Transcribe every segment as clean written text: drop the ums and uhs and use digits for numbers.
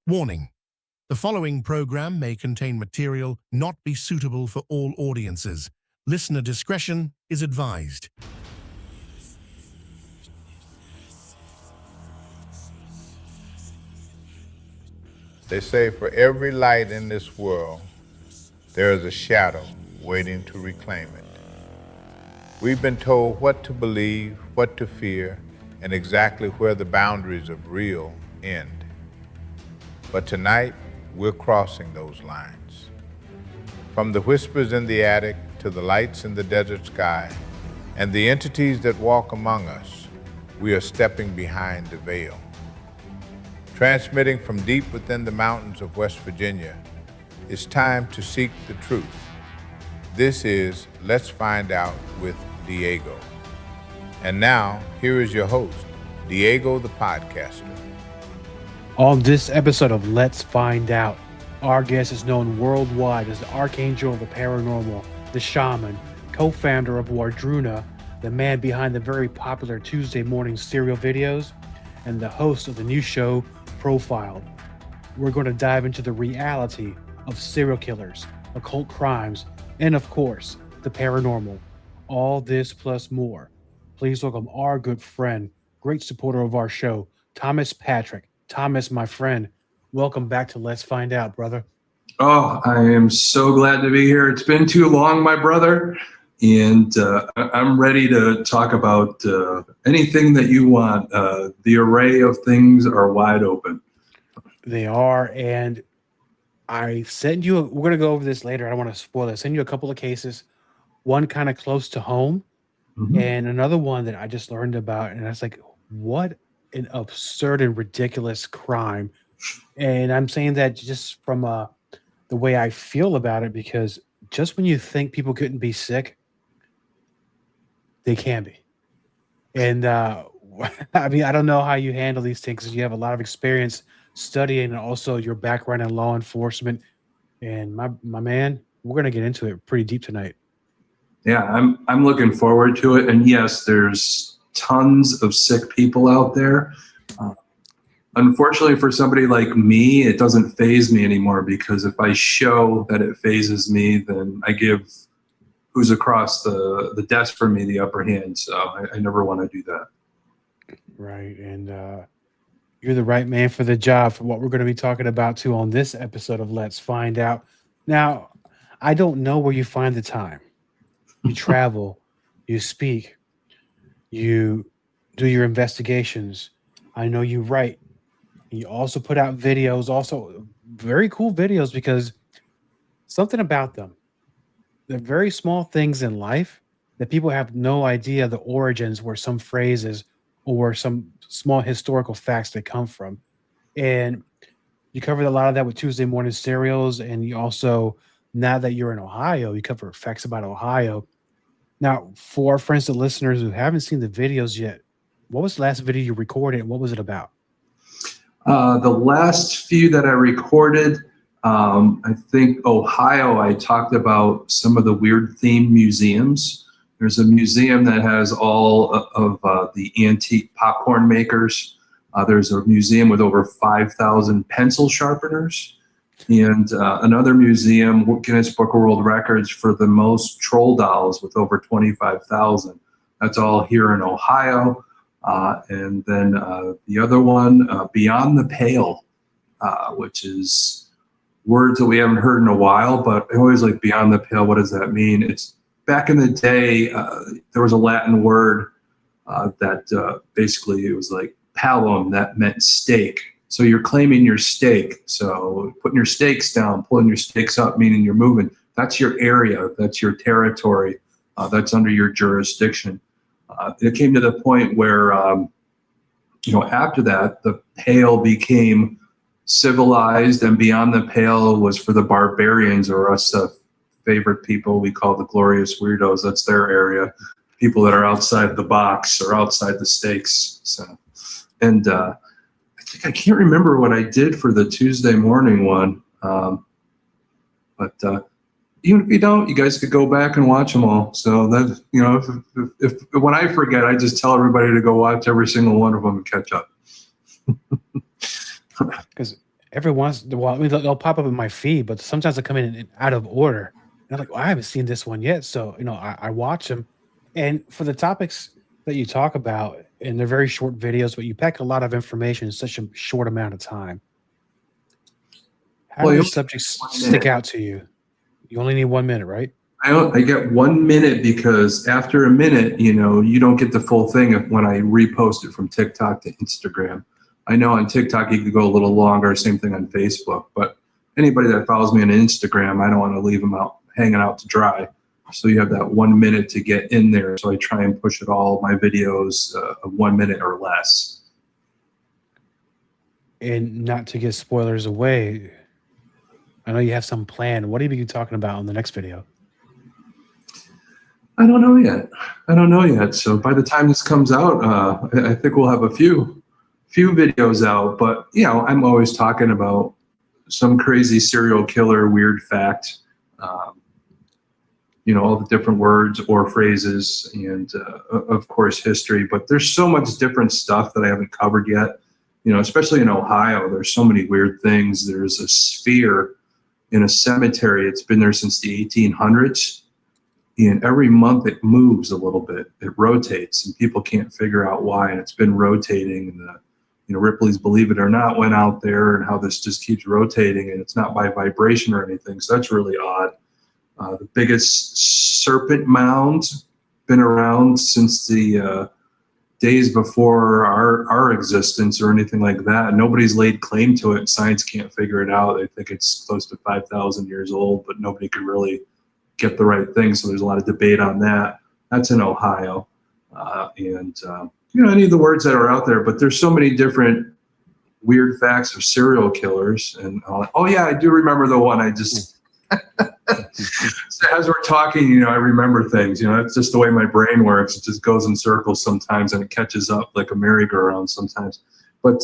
Warning: the following program may contain material not be suitable for all audiences. Listener discretion is advised. They say for every light in this world, there is a shadow waiting to reclaim it. We've been told what to believe, what to fear, and exactly where the boundaries of real end. But tonight, we're crossing those lines. From the whispers in the attic to the lights in the desert sky and the entities that walk among us, we are stepping behind the veil. Transmitting from deep within the mountains of West Virginia, it's time to seek the truth. This is Let's Find Out with Diego. And now, here is your host, Diego the Podcaster. On this episode of Let's Find Out, our guest is known worldwide as the Archangel of the Paranormal, the Shaman, co-founder of Wardruna, the man behind the very popular Tuesday morning serial videos, and the host of the new show, Profiled. We're going to dive into the reality of serial killers, occult crimes, and of course, the paranormal. All this plus more. Please welcome our good friend, great supporter of our show, Thomas Patrick. Thomas, my friend, welcome back to Let's Find Out, brother. Oh, I am so glad to be here. It's been too long, my brother, and I'm ready to talk about anything that you want. The array of things are wide open. They are, and I sent you, we're going to go over this later. I don't want to spoil it. I sent you a couple of cases, one kind of close to home, and another one that I just learned about, and I was like, what an absurd and ridiculous crime. And I'm saying that just from the way I feel about it, because just when you think people couldn't be sick, they can be. And I mean, I don't know how you handle these things, because you have a lot of experience studying and also your background in law enforcement. And my man, we're going to get into it pretty deep tonight. Yeah, I'm looking forward to it. And yes, there's tons of sick people out there. Unfortunately, for somebody like me, it doesn't faze me anymore, because if I show that it fazes me, then I give who's across the desk from me the upper hand. So I never want to do that. Right. And you're the right man for the job for what we're going to be talking about too on this episode of Let's Find Out. Now, I don't know where you find the time. You travel, you speak, you do your investigations. I know you write. You also put out videos, also very cool videos, because something about them, they're very small things in life that people have no idea the origins, where some phrases or some small historical facts that come from. And you covered a lot of that with Tuesday morning serials. And you also, now that you're in Ohio, you cover facts about Ohio. Now, for our friends and listeners who haven't seen the videos yet, what was the last video you recorded and what was it about? The last few that I recorded, I think Ohio, I talked about some of the weird themed museums. There's a museum that has all of the antique popcorn makers. There's a museum with over 5,000 pencil sharpeners. And another museum, Guinness Book of World Records, for the most troll dolls with over 25,000. That's all here in Ohio. And then the other one, Beyond the Pale, which is words that we haven't heard in a while, but I always like Beyond the Pale. What does that mean? It's back in the day, there was a Latin word that basically it was like palum, that meant stake. So you're claiming your stake. So putting your stakes down, pulling your stakes up, meaning you're moving. That's your area. That's your territory. That's under your jurisdiction. It came to the point where, after that, the Pale became civilized, and Beyond the Pale was for the barbarians, or us favorite people we call the glorious weirdos. That's their area. People that are outside the box or outside the stakes. So, and I can't remember what I did for the Tuesday morning one, but even if you don't, you guys could go back and watch them all. So that, if when I forget, I just tell everybody to go watch every single one of them and catch up. Because every once in a while, I mean, they'll pop up in my feed, but sometimes they come in out of order. And I'm like, well, I haven't seen this one yet. So, I watch them. And for the topics that you talk about, and they're very short videos, but you pack a lot of information in such a short amount of time. How Well, do you these only subjects get 1 stick minute. out to you? You only need 1 minute, right? I get 1 minute because after a minute, you don't get the full thing when I repost it from TikTok to Instagram. I know on TikTok you could go a little longer, same thing on Facebook, but anybody that follows me on Instagram, I don't want to leave them out hanging out to dry. So you have that 1 minute to get in there. So I try and push it all my videos of 1 minute or less. And not to give spoilers away, I know you have some plan. What are you be talking about on the next video? I don't know yet. So by the time this comes out, I think we'll have a few videos out. But I'm always talking about some crazy serial killer weird fact. All the different words or phrases, and of course history. But there's so much different stuff that I haven't covered yet. Especially in Ohio, there's so many weird things. There's a sphere in a cemetery. It's been there since the 1800s. And every month it moves a little bit. It rotates, and people can't figure out why. And it's been rotating. And Ripley's Believe It or Not went out there, and how this just keeps rotating, and it's not by vibration or anything. So that's really odd. The biggest serpent mound, been around since the days before our existence or anything like that. Nobody's laid claim to it. Science can't figure it out. They think it's close to 5,000 years old, but nobody can really get the right thing. So there's a lot of debate on that. That's in Ohio. Any of the words that are out there, but there's so many different weird facts of serial killers. And I do remember the one I just, so as we're talking, I remember things, it's just the way my brain works. It just goes in circles sometimes, and it catches up like a merry-go-round sometimes. But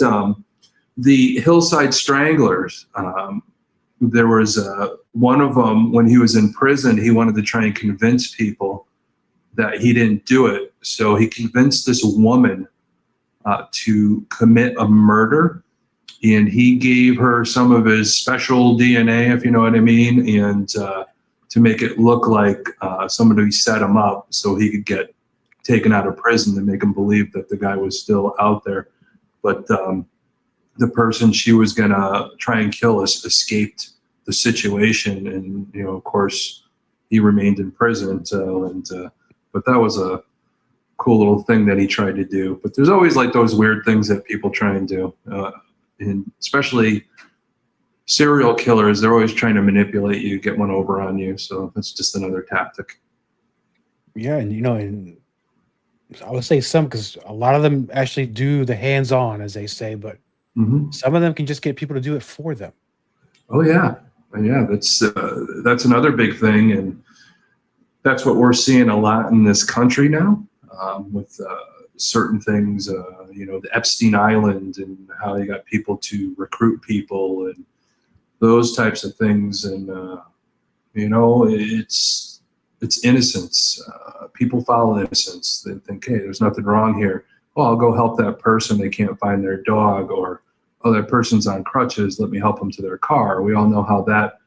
the Hillside Stranglers, there was one of them when he was in prison. He wanted to try and convince people that he didn't do it. So he convinced this woman to commit a murder, and he gave her some of his special DNA, if you know what I mean, and to make it look like somebody set him up so he could get taken out of prison, to make him believe that the guy was still out there. But the person she was going to try and kill escaped the situation, and of course he remained in prison. But that was a cool little thing that he tried to do. But there's always like those weird things that people try and do, and especially serial killers. They're always trying to manipulate you, get one over on you. So that's just another tactic. Yeah, and I would say some, because a lot of them actually do the hands-on, as they say, but some of them can just get people to do it for them. Oh yeah, that's another big thing, and that's what we're seeing a lot in this country now, with certain things. The Epstein Island, and how they got people to recruit people, and those types of things. And it's innocence. People follow innocence. They think, hey, there's nothing wrong here. Oh, I'll go help that person. They can't find their dog, or oh, that person's on crutches. Let me help them to their car. We all know how that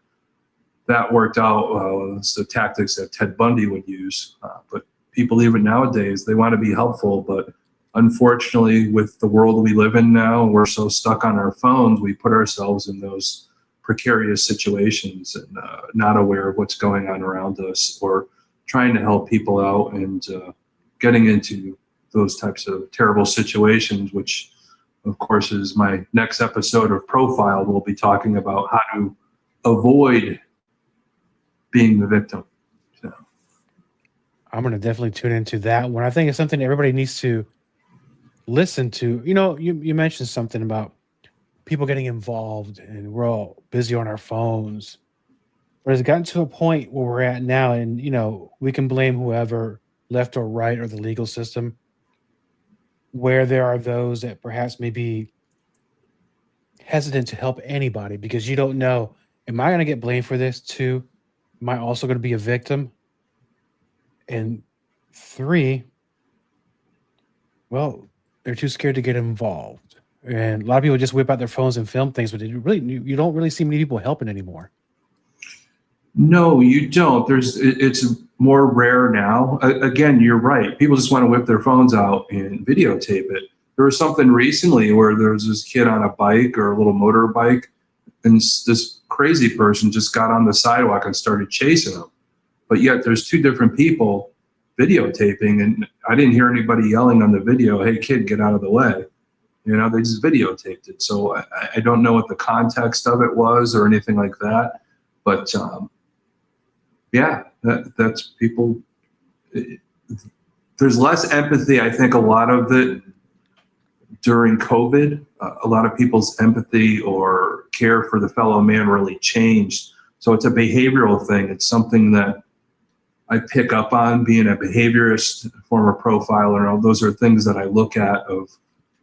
worked out. It's the tactics that Ted Bundy would use. But people, even nowadays, they want to be helpful. But unfortunately, with the world we live in now, we're so stuck on our phones, we put ourselves in those precarious situations, and not aware of what's going on around us, or trying to help people out, and getting into those types of terrible situations, which of course is my next episode of Profiled. We'll be talking about how to avoid being the victim. So I'm going to definitely tune into that one. I think it's something everybody needs to listen to. You mentioned something about people getting involved, and we're all busy on our phones. But it's gotten to a point where we're at now, and we can blame whoever, left or right, or the legal system, where there are those that perhaps may be hesitant to help anybody, because you don't know, am I going to get blamed for this too? Am I also going to be a victim? And 3, well, they're too scared to get involved. And a lot of people just whip out their phones and film things, but you don't really see many people helping anymore. No, you don't. It's more rare now. Again, you're right. People just want to whip their phones out and videotape it. There was something recently where there was this kid on a bike or a little motorbike, and this crazy person just got on the sidewalk and started chasing him. But yet there's two different people videotaping, and I didn't hear anybody yelling on the video, "Hey kid, get out of the way." They just videotaped it. So I don't know what the context of it was or anything like that. But yeah, that's people. There's less empathy. I think a lot of it during COVID, a lot of people's empathy or care for the fellow man really changed. So it's a behavioral thing. It's something that I pick up on, being a behaviorist, former profiler. All those are things that I look at of,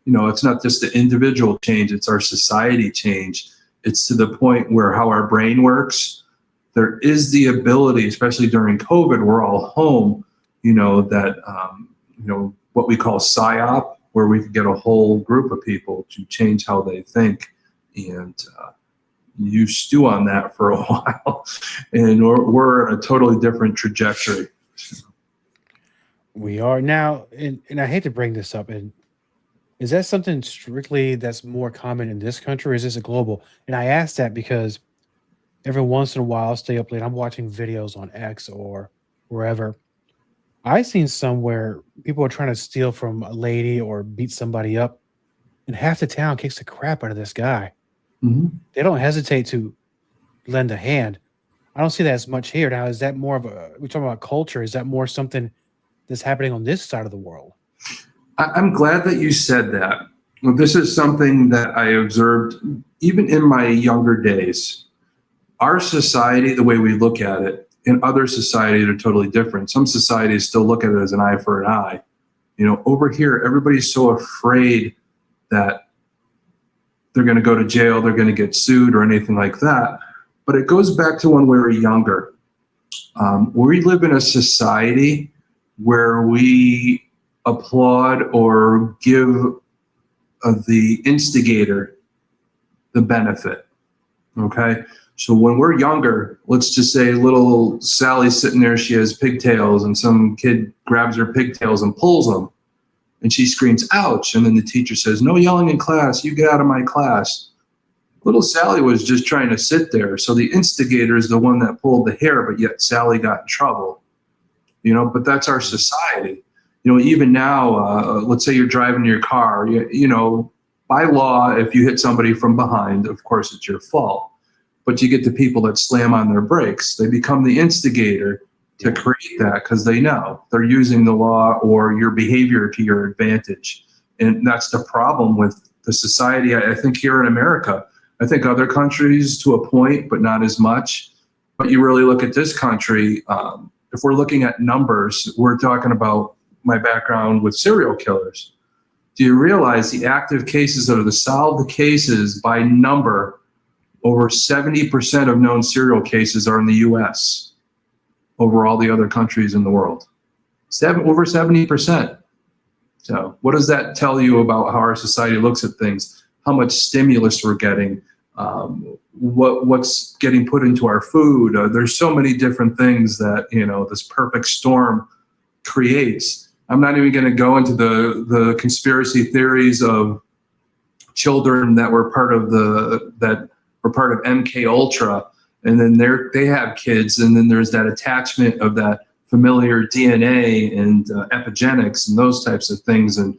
it's not just the individual change, it's our society change. It's to the point where how our brain works. There is the ability, especially during COVID, we're all home, what we call PSYOP, where we can get a whole group of people to change how they think. And you stew on that for a while, and we're in a totally different trajectory. We are now, and I hate to bring this up, and is that something strictly that's more common in this country, or is this a global? And I ask that because every once in a while I'll stay up late. I'm watching videos on X or wherever. I've seen somewhere people are trying to steal from a lady or beat somebody up, and half the town kicks the crap out of this guy. Mm-hmm. They don't hesitate to lend a hand. I don't see that as much here. Now, is that more of we're talking about culture, is that more something that's happening on this side of the world? I'm glad that you said that. Well, this is something that I observed even in my younger days. Our society, the way we look at it, in other societies are totally different. Some societies still look at it as an eye for an eye. Over here, everybody's so afraid that they're going to go to jail, they're going to get sued or anything like that. But it goes back to when we were younger. We live in a society where we applaud or give the instigator the benefit. Okay? So when we're younger, let's just say little Sally's sitting there, she has pigtails, and some kid grabs her pigtails and pulls them, and she screams, "Ouch!" And then the teacher says, "No yelling in class, you get out of my class." Little Sally was just trying to sit there. So the instigator is the one that pulled the hair, but yet Sally got in trouble. But that's our society. Even now, let's say you're driving your car, by law, if you hit somebody from behind, of course it's your fault. But you get the people that slam on their brakes. They become the instigator to create that because they know they're using the law or your behavior to your advantage. And that's the problem with the society, I think, here in America. I think other countries to a point, but not as much. But you really look at this country, if we're looking at numbers, we're talking about my background with serial killers. Do you realize the active cases that are the solved cases by number, over 70% of known serial cases are in the U.S. over all the other countries in the world. Over 70%. So what does that tell you about how our society looks at things? How much stimulus we're getting? What's getting put into our food? There's so many different things that this perfect storm creates. I'm not even going to go into the conspiracy theories of children that were part of MK Ultra, and then they have kids, and then there's that attachment of that familiar DNA and epigenetics and those types of things, and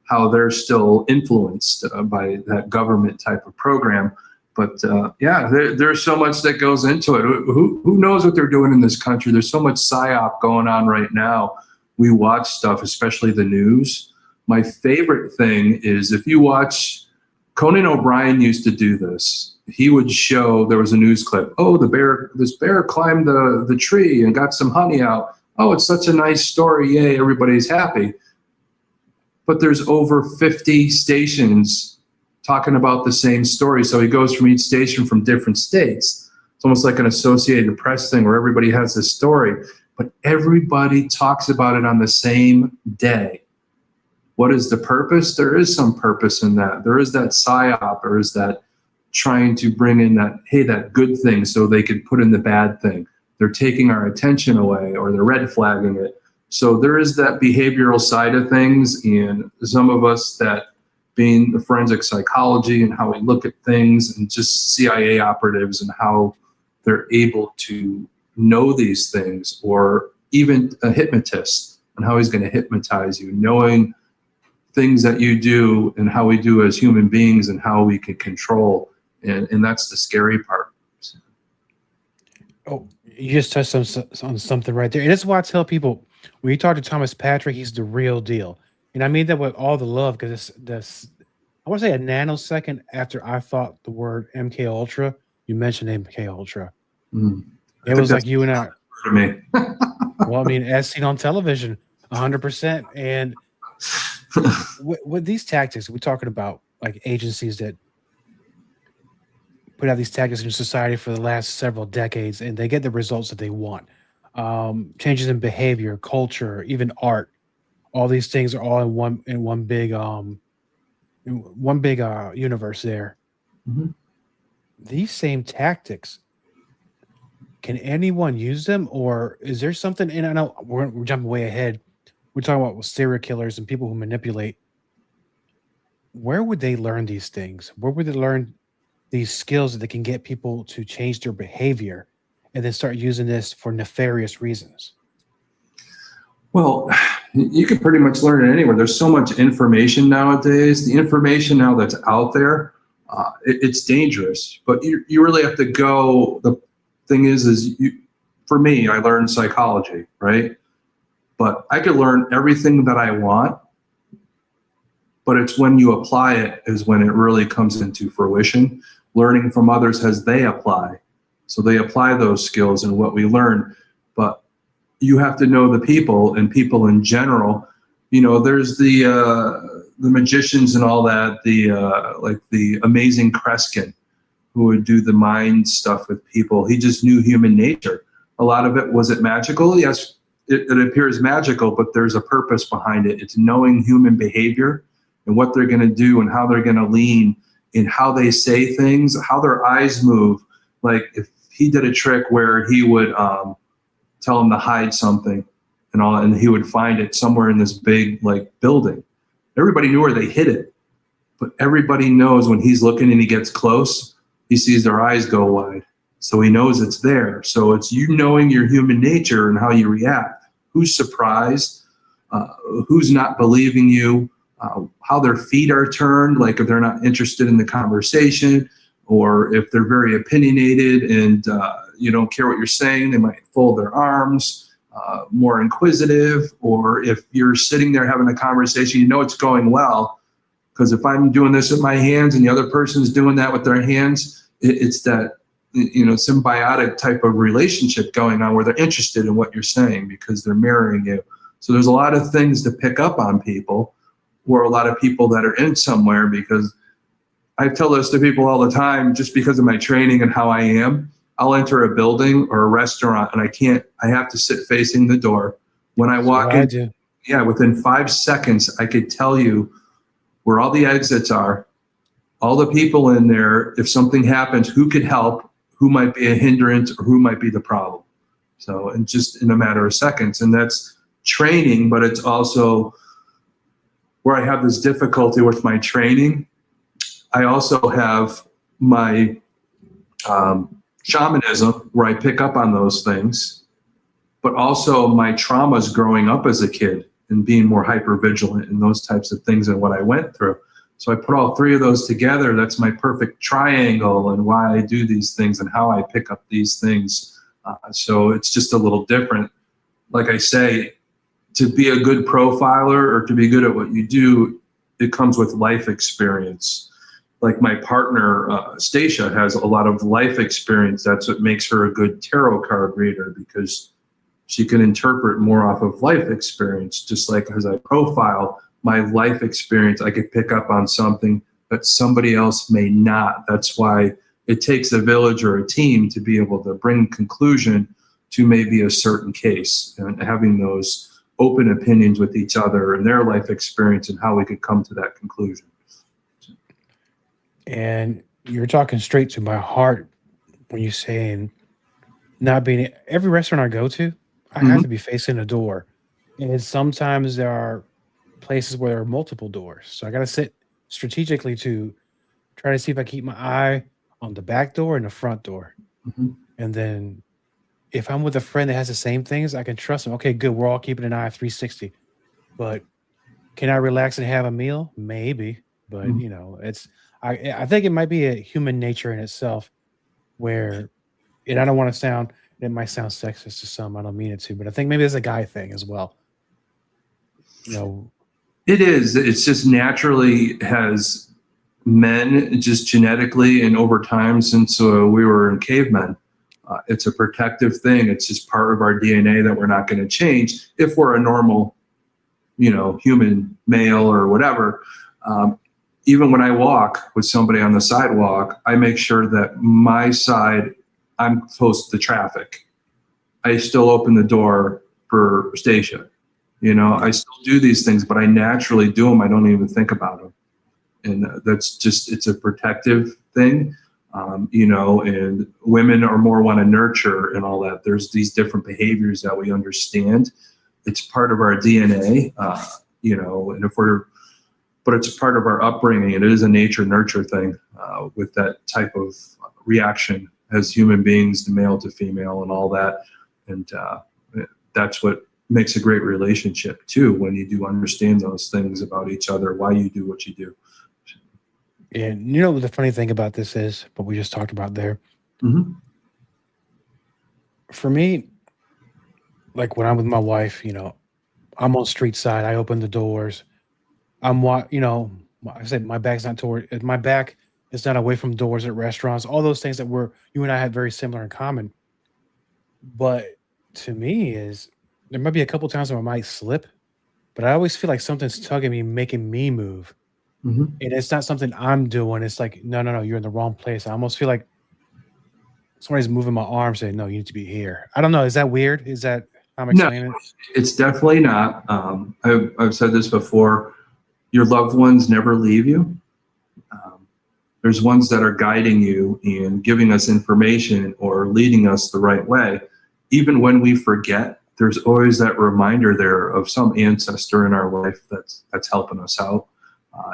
how they're still influenced by that government type of program. But there's so much that goes into it. Who knows what they're doing in this country? There's so much psyop going on right now. We watch stuff, especially the news. My favorite thing is if you watch, Conan O'Brien used to do this. He would show, there was a news clip. Oh, this bear climbed the tree and got some honey out. Oh, it's such a nice story. Yay, everybody's happy. But there's over 50 stations talking about the same story. So he goes from each station from different states. It's almost like an Associated Press thing where everybody has this story, but everybody talks about it on the same day. What is the purpose? There is some purpose in that. There is that psyop, or is that trying to bring in that, hey, that good thing so they could put in the bad thing. They're taking our attention away, or they're red flagging it. So there is that behavioral side of things, and some of us that being the forensic psychology and how we look at things, and just CIA operatives and how they're able to know these things, or even a hypnotist and how he's going to hypnotize you, knowing things that you do and how we do as human beings and how we can control. And that's the scary part. Oh, you just touched on something right there. And that's why I tell people, when you talk to Thomas Patrick, he's the real deal. And I mean that with all the love, because this, I want to say a nanosecond after I thought the word MK Ultra, you mentioned MK Ultra. It was like you and I. To me. Well, I mean, as seen on television, 100%. And with these tactics, we're talking about like agencies that put out these tactics in society for the last several decades, and they get the results that they want. Changes in behavior, culture, even art. All these things are all in one big universe there. Mm-hmm. These same tactics, can anyone use them, or is there something? And I know we're jumping way ahead. We're talking about serial killers and people who manipulate. Where would they learn these things? Where would they learn these skills that they can get people to change their behavior and then start using this for nefarious reasons? Well, you can pretty much learn it anywhere. There's so much information nowadays. The information now that's out there, it's dangerous. But you really have to go. The thing is for me, I learned psychology, right? But I could learn everything that I want. But it's when you apply it is when it really comes into fruition. Learning from others as they apply. So they apply those skills and what we learn. But you have to know the people, and people in general. You know, there's the magicians and all that, like the amazing Kreskin, who would do the mind stuff with people. He just knew human nature. A lot of it, was it magical? Yes, it appears magical, but there's a purpose behind it. It's knowing human behavior and what they're going to do and how they're going to lean, in how they say things, how their eyes move. Like if he did a trick where he would tell him to hide something and he would find it somewhere in this big like building. Everybody knew where they hid it, but everybody knows when he's looking and he gets close, he sees their eyes go wide. So he knows it's there. So it's you knowing your human nature and how you react. Who's surprised? Who's not believing you? How their feet are turned, like if they're not interested in the conversation, or if they're very opinionated and you don't care what you're saying, they might fold their arms, more inquisitive. Or if you're sitting there having a conversation, you know it's going well, because if I'm doing this with my hands and the other person's doing that with their hands, it's that symbiotic type of relationship going on where they're interested in what you're saying because they're mirroring you. So there's a lot of things to pick up on people, or a lot of people that are in somewhere, because I tell this to people all the time, just because of my training and how I am. I'll enter a building or a restaurant and I have to sit facing the door. When I walk in, within 5 seconds, I could tell you where all the exits are, all the people in there, if something happens, who could help, who might be a hindrance, or who might be the problem. So, and just in a matter of seconds. And that's training, but it's also where I have this difficulty with my training. I also have my shamanism, where I pick up on those things, but also my traumas growing up as a kid and being more hypervigilant and those types of things and what I went through. So I put all three of those together. That's my perfect triangle, and why I do these things and how I pick up these things. So it's just a little different. Like I say, to be a good profiler or to be good at what you do, it comes with life experience. Like my partner, Stacia, has a lot of life experience. That's what makes her a good tarot card reader, because she can interpret more off of life experience. Just like as I profile my life experience, I could pick up on something that somebody else may not. That's why it takes a village or a team to be able to bring conclusion to maybe a certain case, and having those open opinions with each other and their life experience and how we could come to that conclusion. And you're talking straight to my heart when you're saying not being every restaurant I go to, I have to be facing a door. And sometimes there are places where there are multiple doors. So I got to sit strategically to try to see if I keep my eye on the back door and the front door. And then if I'm with a friend that has the same things, I can trust them. Okay, good. We're all keeping an eye 360. But can I relax and have a meal? Maybe. But you know, I think it might be a human nature in itself where, and I don't want to sound, it might sound sexist to some, I don't mean it to, but I think maybe it's a guy thing as well. You know, it is. It's just naturally has men just genetically and over time since we were in cavemen. It's a protective thing. It's just part of our DNA that we're not going to change if we're a normal, you know, human male or whatever. Even when I walk with somebody on the sidewalk, I make sure that my side, I'm close to the traffic. I still open the door for Stacia. You know, I still do these things, but I naturally do them. I don't even think about them. And that's just, it's a protective thing, you know, and women are more want to nurture and all that. There's these different behaviors that we understand. It's part of our DNA, you know, and but it's part of our upbringing. It is a nature nurture thing with that type of reaction as human beings, the male to female and all that. And that's what makes a great relationship too, when you do understand those things about each other, why you do what you do. And you know what the funny thing about this is, what we just talked about there. For me, like when I'm with my wife, you know, I'm on street side, I open the doors. You know, I said my back's not toward, my back is not away from doors at restaurants, all those things that you and I had very similar in common. But to me there might be a couple times where I might slip, but I always feel like something's tugging me, making me move. And it's not something I'm doing. It's like, no, you're in the wrong place. I almost feel like somebody's moving my arm saying, no, you need to be here. I don't know. Is that weird? Is that how I'm explaining it? It's definitely not. I've said this before. Your loved ones never leave you. There's ones that are guiding you and giving us information or leading us the right way. Even when we forget, there's always that reminder there of some ancestor in our life that's helping us out.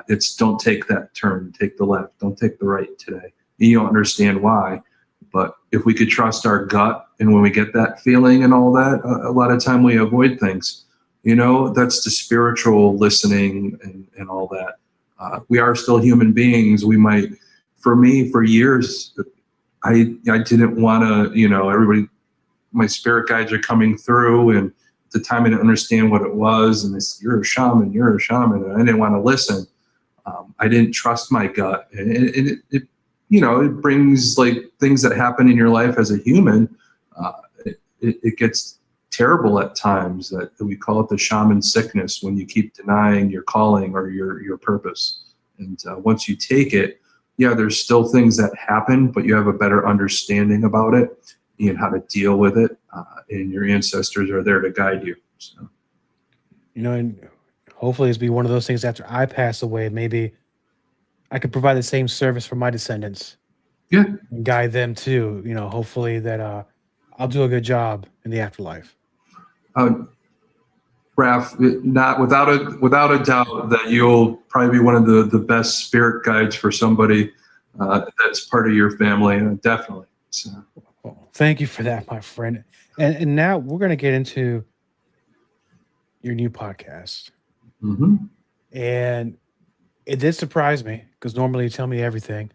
It's don't take that turn, take the left, don't take the right today. You don't understand why, but if we could trust our gut, and when we get that feeling and all that, a lot of time we avoid things. You know, that's the spiritual listening and all that. We are still human beings. We might, for me, for years, I didn't want to, you know, everybody, my spirit guides are coming through, and at the time I didn't understand what it was, and they said, you're a shaman, and I didn't want to listen. I didn't trust my gut, and it you know, it brings like things that happen in your life as a human. It gets terrible at times. That we call it the shaman sickness, when you keep denying your calling or your purpose. And once you take it, yeah, there's still things that happen, but you have a better understanding about it and how to deal with it, and your ancestors are there to guide you. So. You know, and hopefully it's be one of those things after I pass away, maybe I could provide the same service for my descendants. Yeah. And guide them too. You know, hopefully that I'll do a good job in the afterlife. Raph, not without a doubt that you'll probably be one of the best spirit guides for somebody that's part of your family. Definitely. So. Well, thank you for that, my friend. And now we're going to get into your new podcast. And it did surprise me, because normally you tell me everything.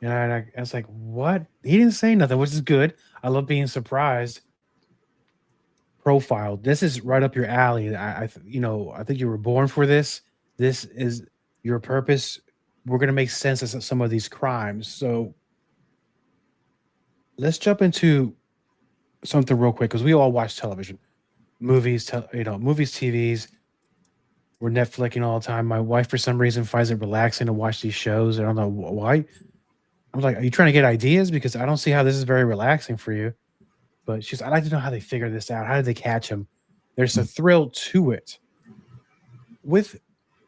And I was like, what? He didn't say nothing, which is good. I love being surprised. Profile. This is right up your alley. I think you were born for this. This is your purpose. We're going to make sense of some of these crimes. So let's jump into something real quick, because we all watch television, movies, TVs. We're Netflixing all the time. My wife, for some reason, finds it relaxing to watch these shows. I don't know why. I'm like, are you trying to get ideas? Because I don't see how this is very relaxing for you. But I'd like to know how they figure this out. How did they catch him? There's a thrill to it. With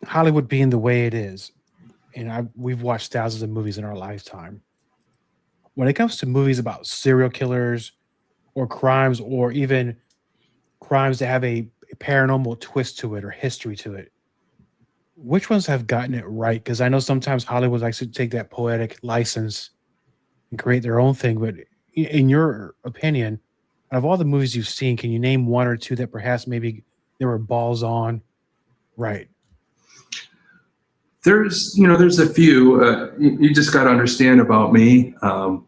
Hollywood being the way it is, and we've watched thousands of movies in our lifetime. When it comes to movies about serial killers or crimes, or even crimes that have a paranormal twist to it or history to it, which ones have gotten it right? Because I know sometimes Hollywood likes to take that poetic license and create their own thing. But in your opinion, out of all the movies you've seen, can you name one or two that perhaps maybe there were balls on? Right. There's a few. You just got to understand about me. Of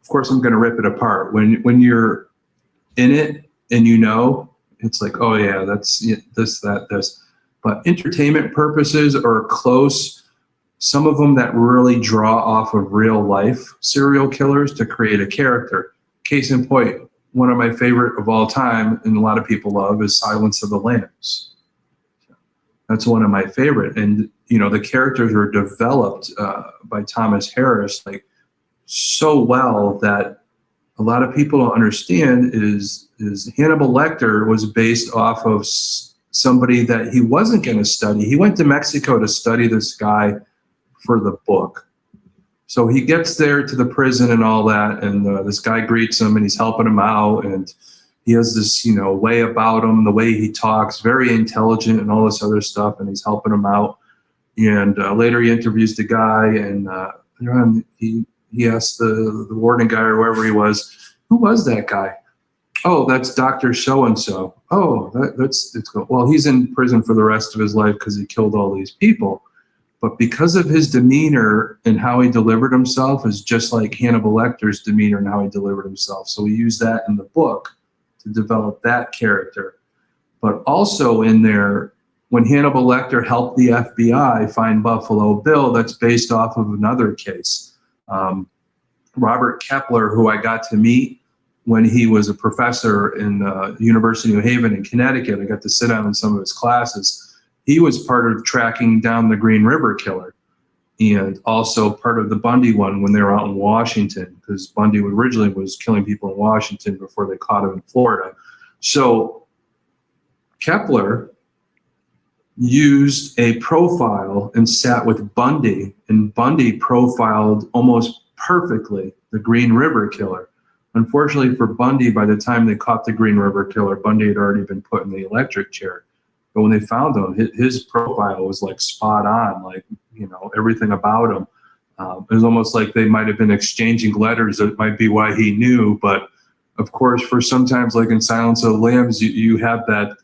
course, I'm going to rip it apart. When you're in it and it's like, oh yeah, that's this, that, this. But entertainment purposes are close. Some of them that really draw off of real life serial killers to create a character. Case in point, one of my favorite of all time, and a lot of people love, is Silence of the Lambs. That's one of my favorite. And, the characters were developed by Thomas Harris, like so well that a lot of people don't understand is Hannibal Lecter was based off of somebody that he wasn't going to study. He went to Mexico to study this guy for the book. So he gets there to the prison and all that, and this guy greets him and he's helping him out, and he has this, way about him, the way he talks, very intelligent and all this other stuff, and he's helping him out. And later he interviews the guy, and he asked the warden guy or whoever he was, who was that guy? Oh, that's Dr. So-and-so. Oh, that's cool. Well, he's in prison for the rest of his life because he killed all these people. But because of his demeanor and how he delivered himself is just like Hannibal Lecter's demeanor and how he delivered himself. So we use that in the book to develop that character. But also in there, when Hannibal Lecter helped the FBI find Buffalo Bill, that's based off of another case. Robert Kepler, who I got to meet when he was a professor in University of New Haven in Connecticut, I got to sit down in some of his classes. He was part of tracking down the Green River Killer, and also part of the Bundy one when they were out in Washington, because Bundy originally was killing people in Washington before they caught him in Florida. So Kepler used a profile and sat with Bundy, and Bundy profiled almost perfectly the Green River Killer. Unfortunately for Bundy, by the time they caught the Green River Killer, Bundy had already been put in the electric chair. But when they found him, his profile was like spot on, like, everything about him. It was almost like they might have been exchanging letters. That might be why he knew. But of course, for sometimes, like in Silence of the Lambs, you have that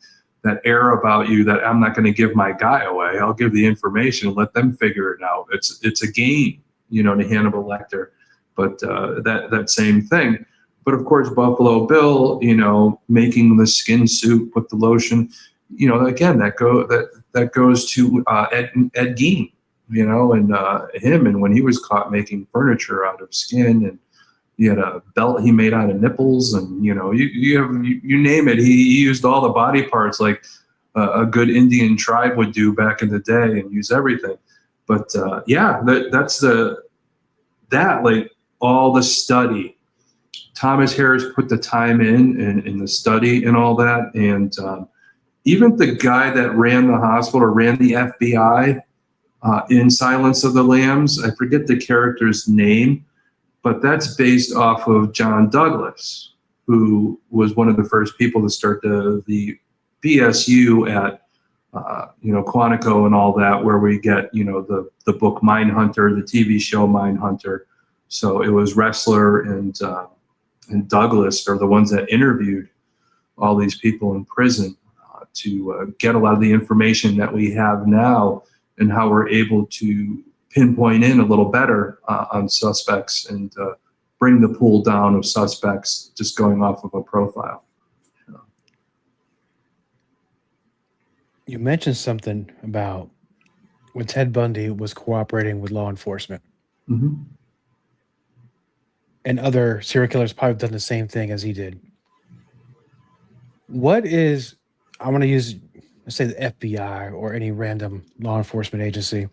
air about you that I'm not going to give my guy away. I'll give the information and let them figure it out. It's a game, to Hannibal Lecter. But that same thing. But of course, Buffalo Bill, making the skin suit, put the lotion, again, that goes to Ed Gein, and him, and when he was caught making furniture out of skin, and he had a belt he made out of nipples, and you name it, he used all the body parts like a good Indian tribe would do back in the day, and use everything. But that's like all the study. Thomas Harris put the time in the study and all that, and even the guy that ran the hospital or ran the FBI in Silence of the Lambs, I forget the character's name, but that's based off of John Douglas, who was one of the first people to start the BSU at Quantico and all that, where we get the book Mindhunter, the TV show Mindhunter. So it was Ressler and Douglas are the ones that interviewed all these people in prison to get a lot of the information that we have now, and how we're able to pinpoint in a little better on suspects and bring the pool down of suspects just going off of a profile. You mentioned something about when Ted Bundy was cooperating with law enforcement. Mm-hmm. And other serial killers probably have done the same thing as he did. What is, I want to use, let's say the FBI or any random law enforcement agency.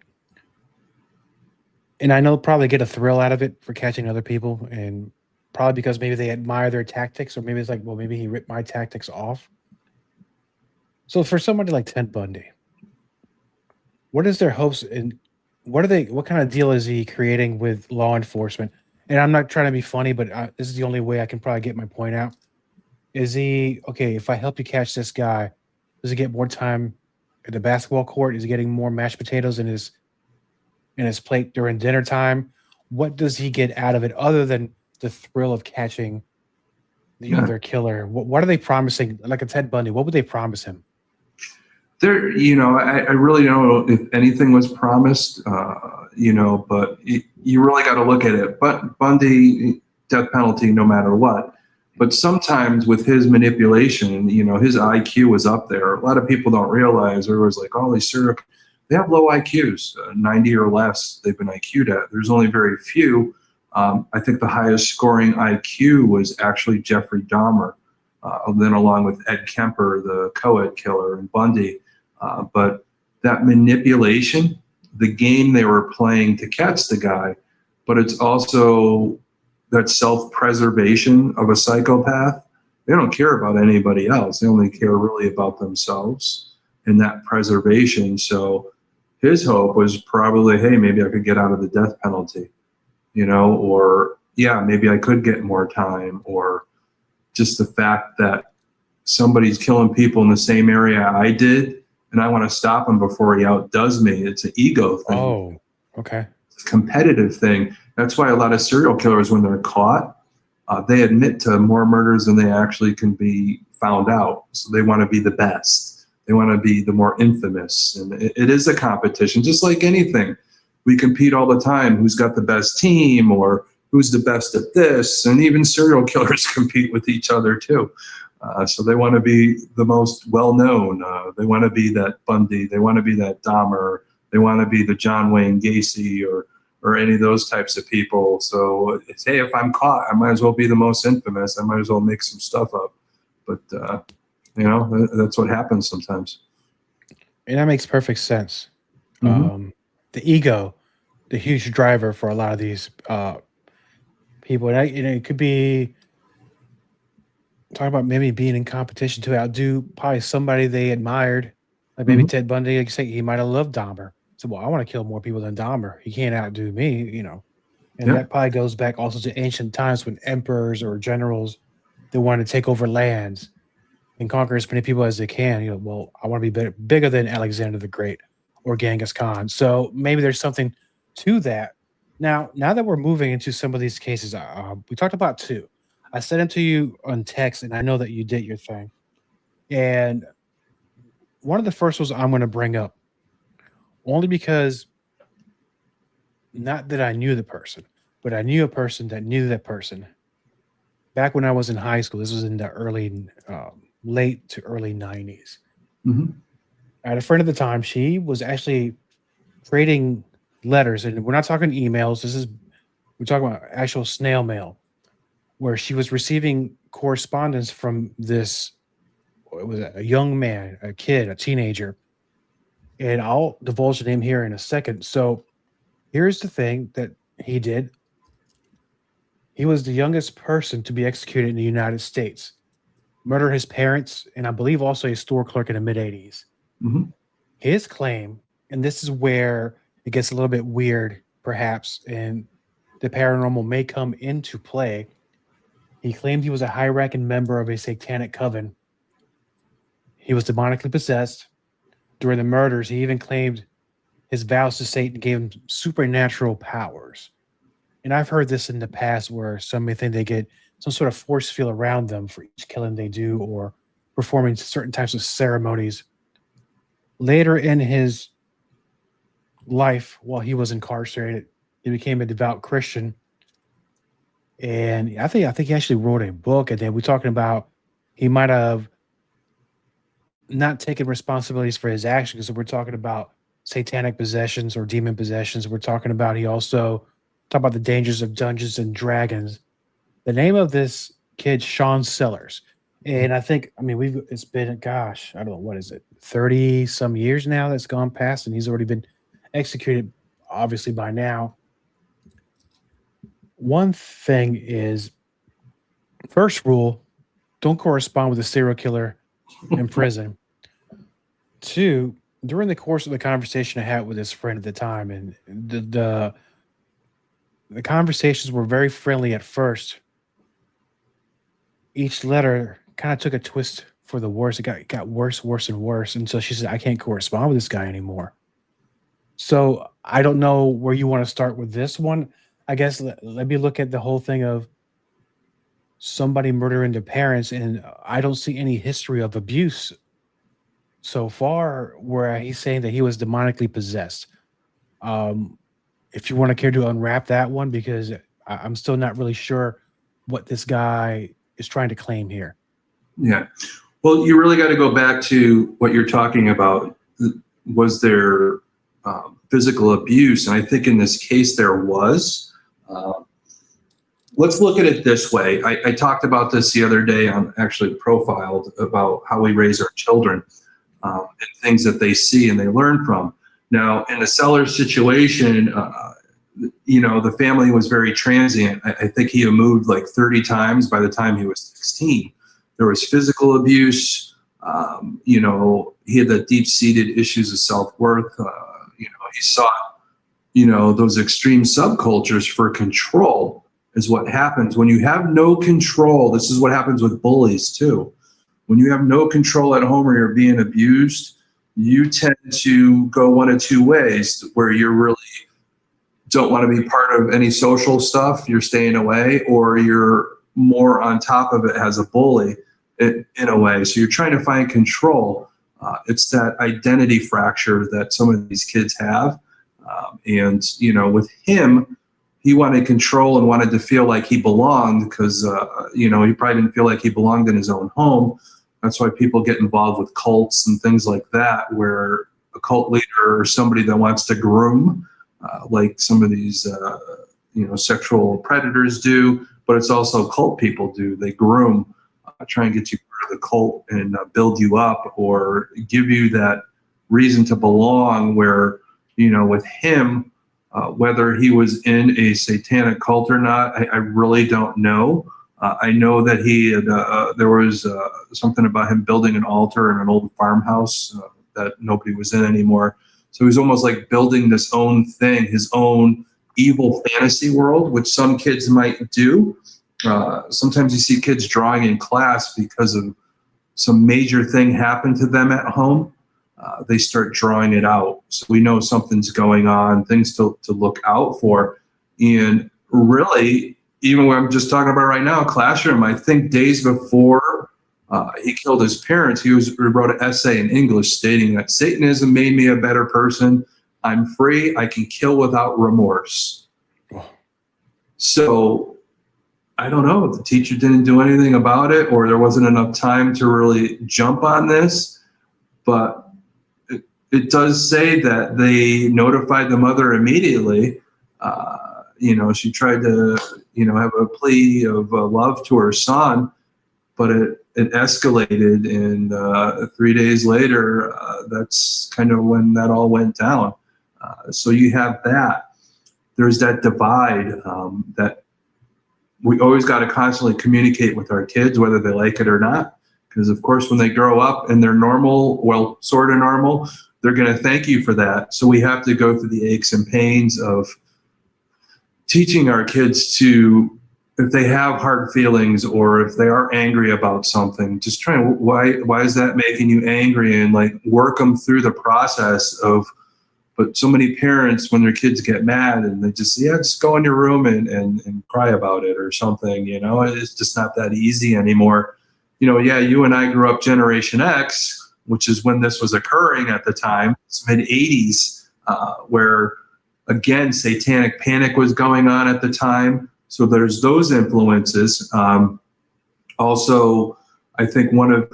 And I know probably get a thrill out of it for catching other people, and probably because maybe they admire their tactics, or maybe it's like, well, maybe he ripped my tactics off. So for somebody like Ted Bundy, what is their hopes and what kind of deal is he creating with law enforcement? And I'm not trying to be funny, but this is the only way I can probably get my point out. Is he okay? If I help you catch this guy, does he get more time at the basketball court? Is he getting more mashed potatoes in his plate during dinner time? What does he get out of it other than the thrill of catching the Yeah. other killer? What are they promising? Like a Ted Bundy, what would they promise him? There, I really don't know if anything was promised, but you really got to look at it. But Bundy, death penalty, no matter what. But sometimes with his manipulation, his IQ was up there. A lot of people don't realize, or was like, oh, they have low IQs, 90 or less they've been IQ'd at. There's only very few. I think the highest scoring IQ was actually Jeffrey Dahmer, then along with Ed Kemper, the co-ed killer, and Bundy. But that manipulation, the game they were playing to catch the guy, but it's also that self-preservation of a psychopath. They don't care about anybody else. They only care really about themselves and that preservation. So his hope was probably, hey, maybe I could get out of the death penalty, or yeah, maybe I could get more time, or just the fact that somebody's killing people in the same area I did, and I want to stop him before he outdoes me. It's an ego thing. Oh, okay. It's a competitive thing. That's why a lot of serial killers, when they're caught, they admit to more murders than they actually can be found out. So they want to be the best. They want to be the more infamous. And it is a competition, just like anything. We compete all the time. Who's got the best team, or who's the best at this? And even serial killers compete with each other too. So they want to be the most well-known. They want to be that Bundy. They want to be that Dahmer. They want to be the John Wayne Gacy or any of those types of people. So it's, hey, if I'm caught, I might as well be the most infamous. I might as well make some stuff up. But, that's what happens sometimes. And that makes perfect sense. Mm-hmm. The ego, the huge driver for a lot of these people. And it could be talking about maybe being in competition to outdo probably somebody they admired. Like maybe Ted Bundy, like you say, he might have loved Dahmer. So, well, I want to kill more people than Dahmer. He can't outdo me, And that probably goes back also to ancient times when emperors or generals, they wanted to take over lands and conquer as many people as they can. Well, I want to be bigger than Alexander the Great or Genghis Khan. So maybe there's something to that. Now that we're moving into some of these cases, we talked about two. I sent them to you on text, and I know that you did your thing. And one of the first ones I'm going to bring up, only because not that I knew the person, but I knew a person that knew that person. Back when I was in high school, this was in the late to early 90s. Mm-hmm. I had a friend at the time. She was actually trading letters, and we're not talking emails. We're talking about actual snail mail, where she was receiving correspondence from this. It was a young man, a kid, a teenager, and I'll divulge the name here in a second. So here's the thing that he did. He was the youngest person to be executed in the United States. Murdered his parents, and I believe also a store clerk in the mid-'80s. Mm-hmm. His claim, and this is where it gets a little bit weird, perhaps, and the paranormal may come into play. He claimed he was a high-ranking member of a satanic coven. He was demonically possessed. During the murders, he even claimed his vows to Satan gave him supernatural powers. And I've heard this in the past where some may think they get some sort of force field around them for each killing they do or performing certain types of ceremonies. Later in his life, while he was incarcerated, he became a devout Christian. And I think he actually wrote a book, and then we're talking about he might have not taken responsibilities for his actions. So we're talking about satanic possessions or demon possessions. We're talking about, he also talked about the dangers of Dungeons and Dragons. The name of this kid, Sean Sellers. And I think, it's been, gosh, I don't know, what is it, 30 some years now that's gone past, and he's already been executed, obviously, by now. One thing is, first rule, don't correspond with a serial killer in prison. Two, during the course of the conversation I had with this friend at the time, and the conversations were very friendly at first. Each letter kind of took a twist for the worse. It got worse, worse, and worse until she said, "I can't correspond with this guy anymore." So I don't know where you want to start with this one. I guess let me look at the whole thing of somebody murdering their parents, and I don't see any history of abuse so far where he's saying that he was demonically possessed. Um, if you want to care to unwrap that one, because I'm still not really sure what this guy is trying to claim here. Yeah. Well, you really got to go back to what you're talking about. Was there physical abuse? And I think in this case there was. Let's look at it this way. I talked about this the other day on actually Profiled about how we raise our children and things that they see and they learn from. Now, in the Sellers situation, the family was very transient. I think he had moved like 30 times by the time he was 16. There was physical abuse. He had the deep-seated issues of self-worth. He sought, those extreme subcultures for control is what happens. When you have no control, this is what happens with bullies too. When you have no control at home or you're being abused, you tend to go one of two ways, where you're really don't want to be part of any social stuff, you're staying away, or you're more on top of it as a bully in a way. So you're trying to find control. It's that identity fracture that some of these kids have. With him, he wanted control and wanted to feel like he belonged because, he probably didn't feel like he belonged in his own home. That's why people get involved with cults and things like that, where a cult leader or somebody that wants to groom, like some of these, sexual predators do, but it's also cult people do. They groom, try and get you part of the cult and build you up or give you that reason to belong where, with him, whether he was in a satanic cult or not, I really don't know. I know that he had, there was something about him building an altar in an old farmhouse that nobody was in anymore. So he was almost like building this own thing, his own evil fantasy world, which some kids might do. Sometimes you see kids drawing in class because of some major thing happened to them at home. They start drawing it out. So we know something's going on, things to look out for. And really, even what I'm just talking about right now, classroom, I think days before he killed his parents, he wrote an essay in English stating that Satanism made me a better person. I'm free. I can kill without remorse. So I don't know if the teacher didn't do anything about it or there wasn't enough time to really jump on this, but it does say that they notified the mother immediately. She tried to, have a plea of love to her son, but it escalated. And 3 days later, that's kind of when that all went down. So you have that. There's that divide that we always got to constantly communicate with our kids, whether they like it or not. Because, of course, when they grow up and they're normal, well, sort of normal, they're going to thank you for that. So we have to go through the aches and pains of teaching our kids to, if they have hard feelings or if they are angry about something, just try and why is that making you angry, and like work them through the process of. But so many parents, when their kids get mad and they just just go in your room and cry about it or something, it's just not that easy anymore. You and I grew up Generation X, which is when this was occurring at the time, it's mid-'80s, where, again, satanic panic was going on at the time. So there's those influences. Also, I think one of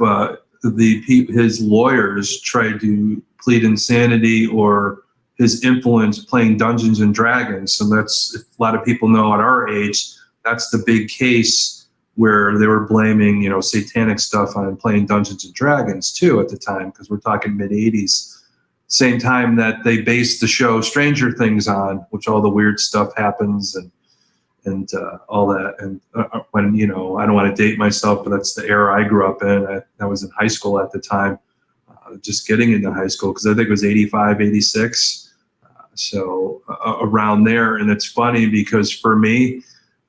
his lawyers tried to plead insanity or his influence playing Dungeons and Dragons. So that's, if a lot of people know at our age, that's the big case where they were blaming, satanic stuff on playing Dungeons and Dragons too at the time, because we're talking mid-'80s. Same time that they based the show Stranger Things on, which all the weird stuff happens and all that. And when, I don't want to date myself, but that's the era I grew up in. I was in high school at the time. just getting into high school, because I think it was 85, 86. Around there. And it's funny because for me,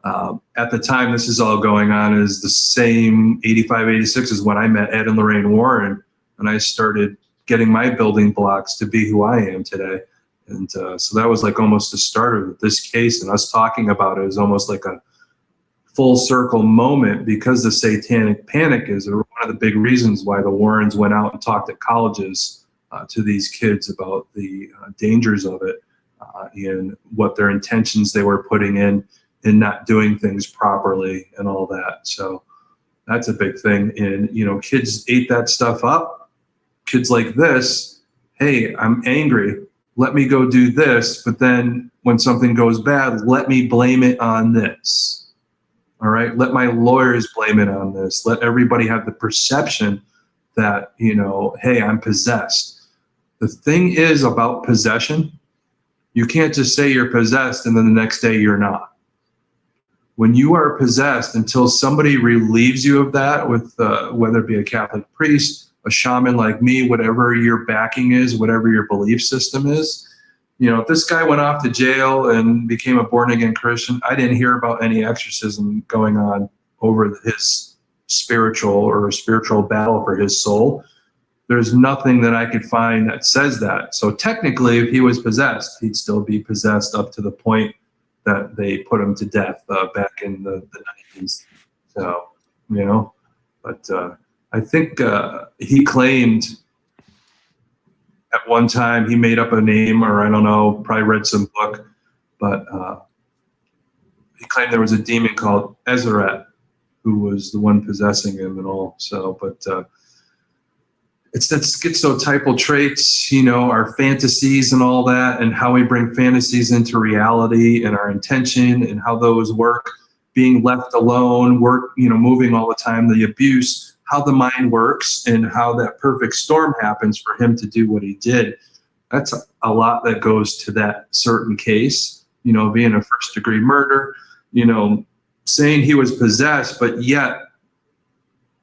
at the time this is all going on, is the same 85, 86 is when I met Ed and Lorraine Warren, and I started getting my building blocks to be who I am today. And so that was like almost the start of this case, and us talking about it is almost like a full circle moment, because the satanic panic is one of the big reasons why the Warrens went out and talked at colleges to these kids about the dangers of it and what their intentions they were putting in not doing things properly and all that. So that's a big thing. And, kids ate that stuff up. Kids like this, hey, I'm angry. Let me go do this. But then when something goes bad, let me blame it on this. All right. Let my lawyers blame it on this. Let everybody have the perception that, hey, I'm possessed. The thing is about possession, you can't just say you're possessed and then the next day you're not. When you are possessed, until somebody relieves you of that with whether it be a Catholic priest, a shaman like me, whatever your backing is, whatever your belief system is, if this guy went off to jail and became a born-again Christian, I didn't hear about any exorcism going on over his spiritual battle for his soul. There's nothing that I could find that says that. So technically, if he was possessed, he'd still be possessed up to the point that they put him to death back in the 90s. So, but I think he claimed at one time he made up a name, or I don't know, probably read some book, but he claimed there was a demon called Ezeret who was the one possessing him and all. So, but it's that schizotypal traits, our fantasies and all that, and how we bring fantasies into reality and our intention and how those work, being left alone, moving all the time, the abuse, how the mind works and how that perfect storm happens for him to do what he did. That's a lot that goes to that certain case, being a first-degree murder, saying he was possessed, but yet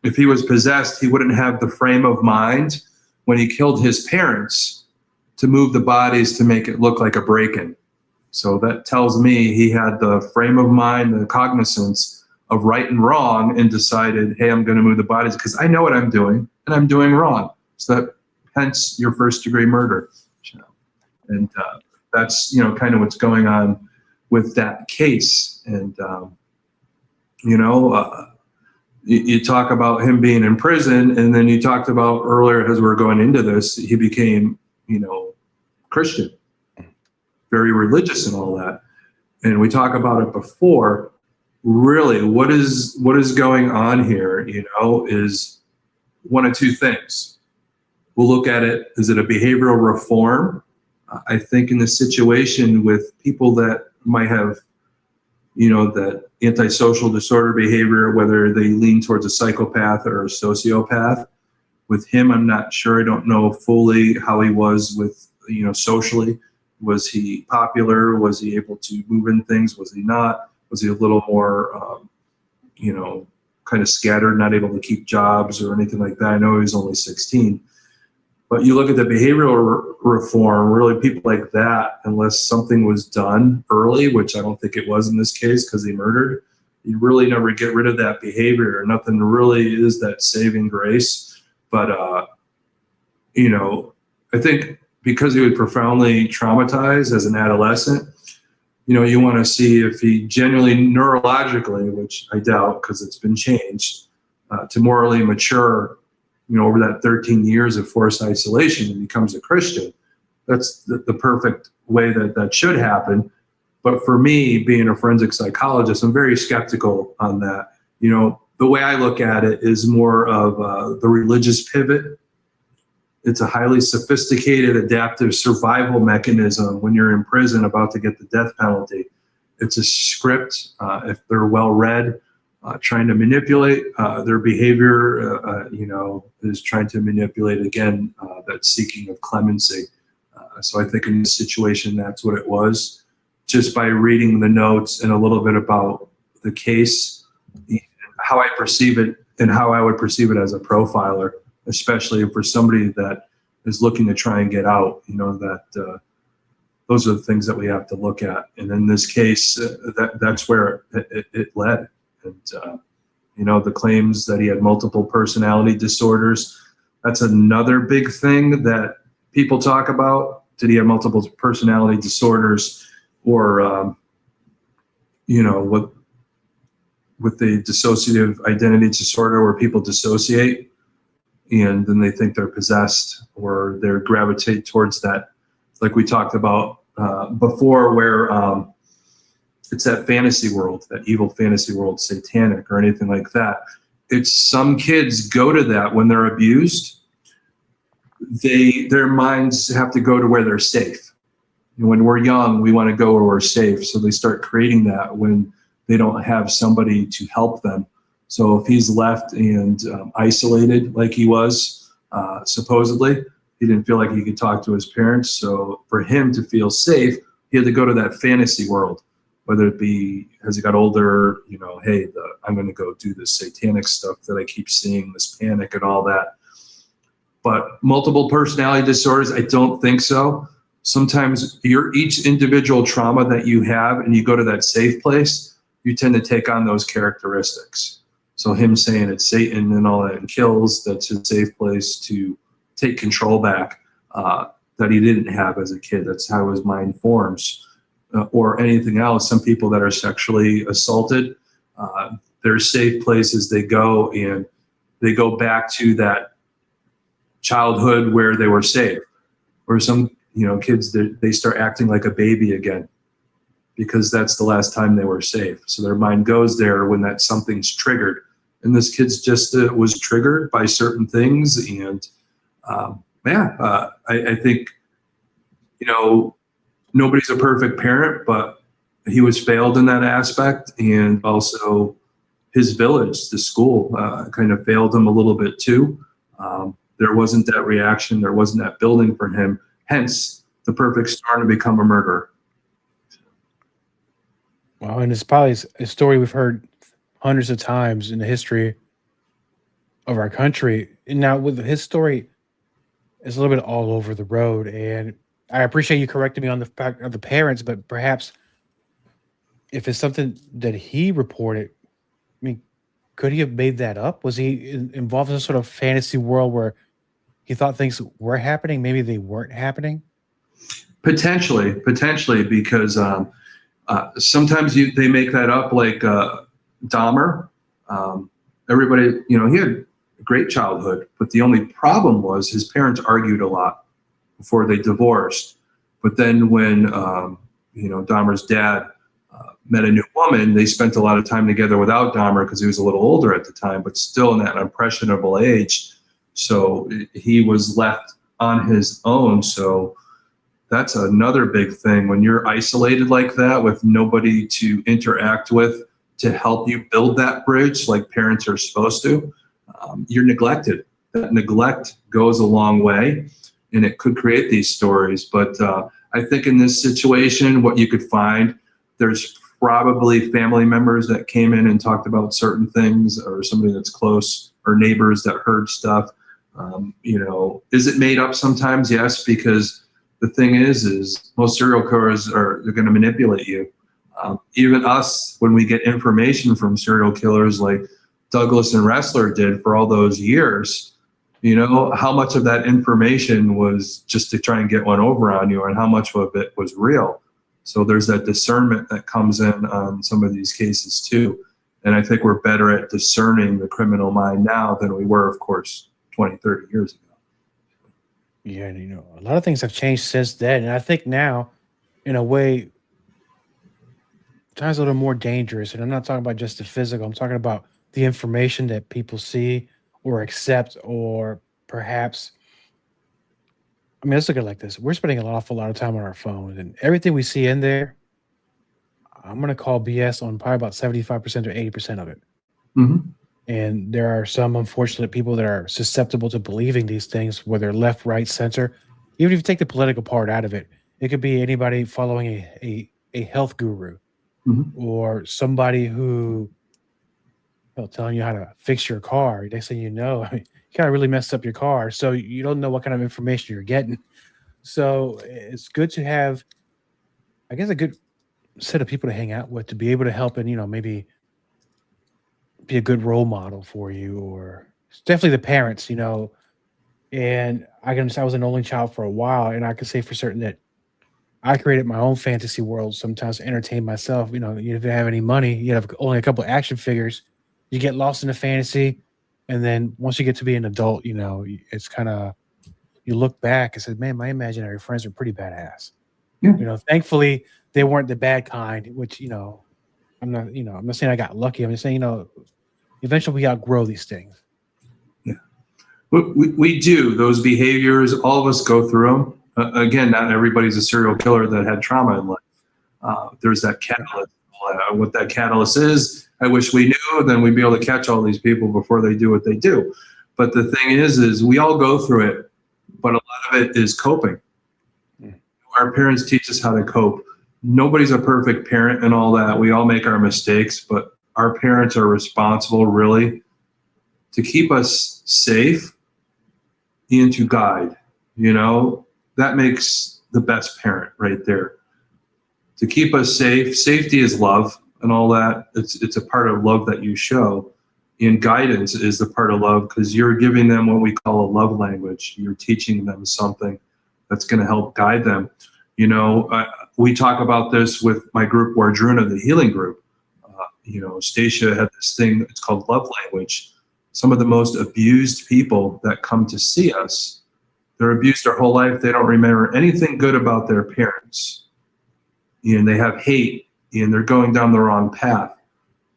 if he was possessed, he wouldn't have the frame of mind when he killed his parents to move the bodies to make it look like a break-in. So that tells me he had the frame of mind, the cognizance of right and wrong, and decided, hey, I'm going to move the bodies because I know what I'm doing and I'm doing wrong. So that, hence your first-degree murder. And that's, kind of what's going on with that case. And, you talk about him being in prison, and then you talked about earlier as we're going into this, he became, Christian, very religious and all that. And we talk about it before. Really, what is going on here, is one of two things. We'll look at it, is it a behavioral reform? I think in this situation with people that might have, that antisocial disorder behavior, whether they lean towards a psychopath or a sociopath. With him, I'm not sure. I don't know fully how he was with, socially. Was he popular? Was he able to move in things? Was he not? Was he a little more, kind of scattered, not able to keep jobs or anything like that? I know he was only 16. But you look at the behavioral reform, really people like that, unless something was done early, which I don't think it was in this case because he murdered, you really never get rid of that behavior. Nothing really is that saving grace. But, I think because he was profoundly traumatized as an adolescent, you want to see if he genuinely neurologically, which I doubt because it's been changed, to morally mature, over that 13 years of forced isolation and becomes a Christian. That's the perfect way that should happen. But for me, being a forensic psychologist, I'm very skeptical on that. The way I look at it is more of the religious pivot. It's a highly sophisticated, adaptive survival mechanism when you're in prison about to get the death penalty. It's a script, if they're well read, trying to manipulate their behavior, is trying to manipulate, again, that seeking of clemency. So I think in this situation, that's what it was. Just by reading the notes and a little bit about the case, how I perceive it and how I would perceive it as a profiler, especially for somebody that is looking to try and get out. Those are the things that we have to look at. And in this case, that's where it led. And, the claims that he had multiple personality disorders, that's another big thing that people talk about. Did he have multiple personality disorders? Or, with the dissociative identity disorder where people dissociate and then they think they're possessed or they gravitate towards that, like we talked about before, where it's that fantasy world, that evil fantasy world, satanic or anything like that. It's some kids go to that when they're abused. Their minds have to go to where they're safe. When we're young, we want to go where we're safe. So they start creating that when they don't have somebody to help them. So if he's left and isolated like he was, supposedly, he didn't feel like he could talk to his parents. So for him to feel safe, he had to go to that fantasy world, whether it be as he got older, hey, I'm going to go do this satanic stuff that I keep seeing, this panic and all that. But multiple personality disorders, I don't think so. Sometimes each individual trauma that you have and you go to that safe place, you tend to take on those characteristics. So him saying it's Satan and all that and kills, that's his safe place to take control back that he didn't have as a kid. That's how his mind forms. Or anything else. Some people that are sexually assaulted, there's safe places they go, and they go back to that childhood where they were safe. Or some kids, they start acting like a baby again because that's the last time they were safe. So their mind goes there when that something's triggered. And this kid's just was triggered by certain things. And I think, nobody's a perfect parent, but he was failed in that aspect. And also his village, the school, kind of failed him a little bit too. There wasn't that reaction. There wasn't that building for him. Hence the perfect storm to become a murderer. Well, and it's probably a story we've heard hundreds of times in the history of our country. And now with his story, it's a little bit all over the road. And I appreciate you correcting me on the fact of the parents, but perhaps if it's something that he reported, I mean, could he have made that up? Was he involved in a sort of fantasy world where he thought things were happening? Maybe they weren't happening? Potentially, because sometimes they make that up, like Dahmer. Everybody, he had a great childhood, but the only problem was his parents argued a lot before they divorced. But then when, Dahmer's dad met a new woman, they spent a lot of time together without Dahmer because he was a little older at the time, but still in that impressionable age. So he was left on his own. So that's another big thing. When you're isolated like that with nobody to interact with to help you build that bridge like parents are supposed to, you're neglected. That neglect goes a long way, and it could create these stories. But I think in this situation, what you could find, there's probably family members that came in and talked about certain things, or somebody that's close, or neighbors that heard stuff. Is it made up sometimes? Yes, because the thing is most serial killers they're going to manipulate you. Even us, when we get information from serial killers like Douglas and Ressler did for all those years, how much of that information was just to try and get one over on you, and how much of it was real. So there's that discernment that comes in on some of these cases too. And I think we're better at discerning the criminal mind now than we were, of course, 20, 30 years ago. Yeah, and a lot of things have changed since then. And I think now, in a way, times a little more dangerous. And I'm not talking about just the physical. I'm talking about the information that people see or accept, or perhaps, let's look at it like this. We're spending an awful lot of time on our phones, and everything we see in there, I'm going to call BS on probably about 75% or 80% of it. Mm-hmm. And there are some unfortunate people that are susceptible to believing these things, whether left, right, center. Even if you take the political part out of it, it could be anybody following a health guru, mm-hmm. or somebody who telling you how to fix your car. Next thing you know, you kind of really messed up your car. So you don't know what kind of information you're getting. So it's good to have, I guess, a good set of people to hang out with to be able to help and, maybe be a good role model for you, or it's definitely the parents, And I was an only child for a while, and I can say for certain that I created my own fantasy world sometimes to entertain myself. You didn't have any money, you have only a couple of action figures, you get lost in the fantasy, and then once you get to be an adult, it's kind of you look back and say, "Man, my imaginary friends are pretty badass." Yeah. Thankfully they weren't the bad kind, which I'm not saying I got lucky. I'm just saying, eventually we outgrow these things. Yeah. We do those behaviors. All of us go through them. Again, not everybody's a serial killer that had trauma in life. There's that catalyst. What that catalyst is, I wish we knew. Then we'd be able to catch all these people before they do what they do. But the thing is we all go through it. But a lot of it is coping. Our parents teach us how to cope. Nobody's a perfect parent and all that. We all make our mistakes, but our parents are responsible, really, to keep us safe and to guide. That makes the best parent right there. To keep us safe. Safety is love and all that. It's a part of love that you show. And guidance is the part of love, because you're giving them what we call a love language. You're teaching them something that's going to help guide them. We talk about this with my group, Wardruna, the healing group. Stacia had this thing, it's called love language. Some of the most abused people that come to see us, they're abused their whole life. They don't remember anything good about their parents. And they have hate, and they're going down the wrong path.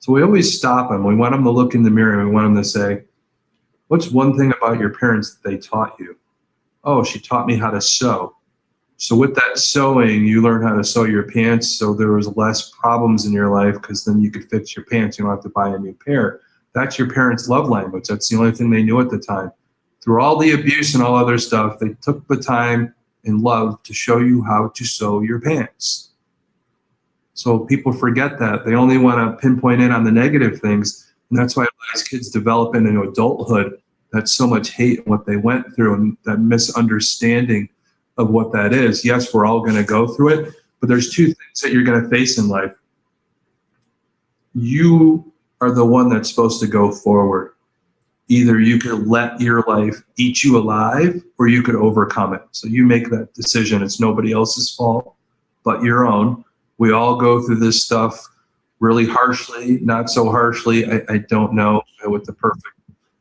So we always stop them. We want them to look in the mirror, and we want them to say, what's one thing about your parents that they taught you? Oh, she taught me how to sew. So with that sewing, you learn how to sew your pants, so there was less problems in your life, because then you could fix your pants. You don't have to buy a new pair. That's your parents' love language. That's the only thing they knew at the time. Through all the abuse and all other stuff, they took the time and love to show you how to sew your pants. So people forget that. They only want to pinpoint in on the negative things. And that's why as kids develop into adulthood, that's so much hate and what they went through, and that misunderstanding of what that is. Yes, we're all going to go through it, but there's two things that you're going to face in life. You are the one that's supposed to go forward. Either you could let your life eat you alive, or you could overcome it. So you make that decision. It's nobody else's fault but your own. We all go through this stuff really harshly, not so harshly. I don't know what the perfect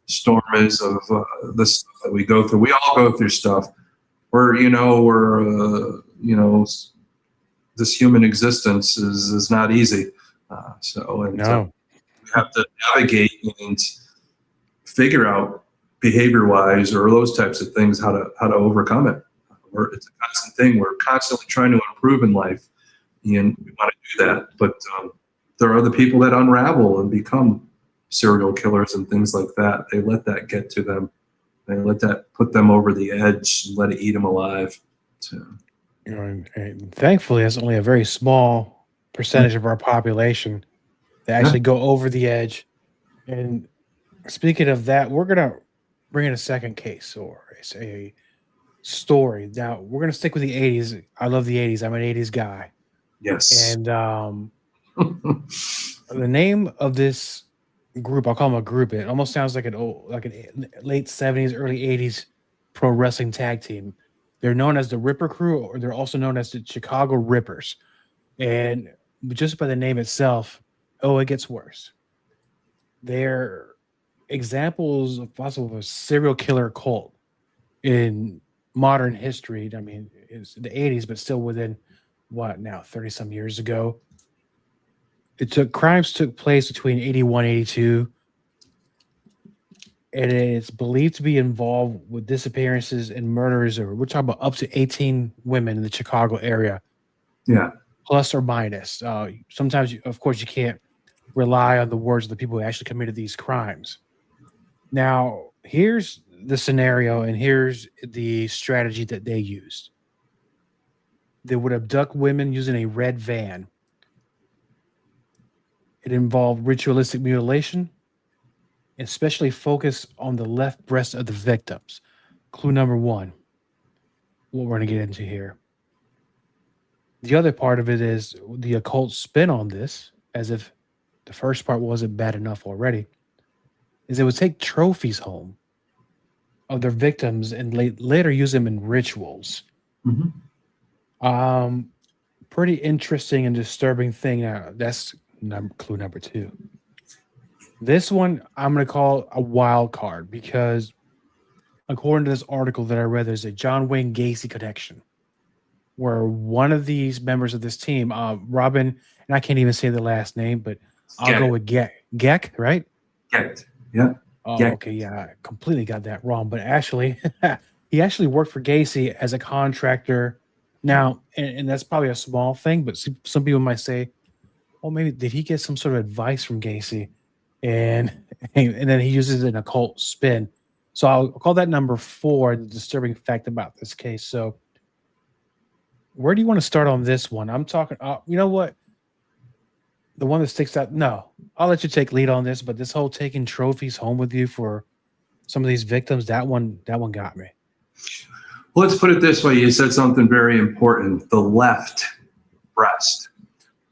storm is of the stuff that we go through. We all go through stuff. This human existence is not easy. No. We have to navigate and figure out behavior-wise, or those types of things, how to overcome it. It's a constant thing. We're constantly trying to improve in life, and we want to do that. But there are the people that unravel and become serial killers and things like that. They let that get to them. They let that put them over the edge and let it eat them alive. So, and thankfully, it's only a very small percentage of our population that actually go over the edge. And speaking of that, we're going to bring in a second case, or a story. Now, we're going to stick with the 80s. I love the 80s. I'm an 80s guy. Yes. And the name of this group, I'll call them a group. It almost sounds like an late 70s, early 80s pro wrestling tag team. They're known as the Ripper Crew, or they're also known as the Chicago Rippers. And just by the name itself, it gets worse. They're examples of possible a serial killer cult in modern history. I mean, it's the 80s, but still within 30 some years ago. Crimes took place between 81 and 82, and it's believed to be involved with disappearances and murders, or we're talking about up to 18 women in the Chicago area. Yeah. Plus or minus. Sometimes, of course, you can't rely on the words of the people who actually committed these crimes. Now, here's the scenario, and here's the strategy that they used. They would abduct women using a red van. It involved ritualistic mutilation, especially focus on the left breast of the victims. Clue number one, what we're going to get into here. The other part of it is the occult spin on this, as if the first part wasn't bad enough already, is it would take trophies home of their victims and later use them in rituals. Mhm. Pretty interesting and disturbing thing. Now, that's clue number two. This one I'm going to call a wild card because, according to this article that I read, there's a John Wayne Gacy connection where one of these members of this team, Robin, and I can't even say the last name, but I'll go with Geck, right? Geck, yeah. Oh, Geck. okay, yeah, I completely got that wrong. But actually, he actually worked for Gacy as a contractor. Now, and that's probably a small thing, but some people might say, "Oh, maybe did he get some sort of advice from Gacy?" And then he uses an occult spin. So I'll call that number 4, the disturbing fact about this case. So where do you want to start on this one? I'm talking, you know what? The one that sticks out. No, I'll let you take lead on this, but this whole taking trophies home with you for some of these victims, that one got me. Well, let's put it this way. You said something very important, the left breast.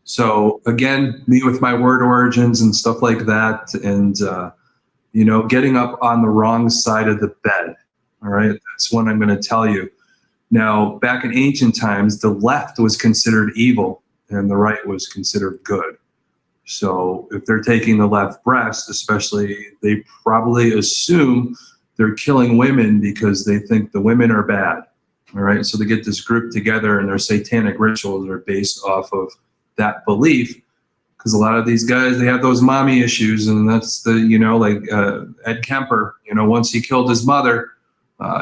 So again, me with my word origins and stuff like that, and getting up on the wrong side of the bed. All right, that's one I'm going to tell you. Now, back in ancient times, the left was considered evil and the right was considered good. So if they're taking the left breast, especially, they probably assume they're killing women because they think the women are bad. All right, so they get this group together and their satanic rituals are based off of that belief, because a lot of these guys, they have those mommy issues, and that's the Ed Kemper, once he killed his mother,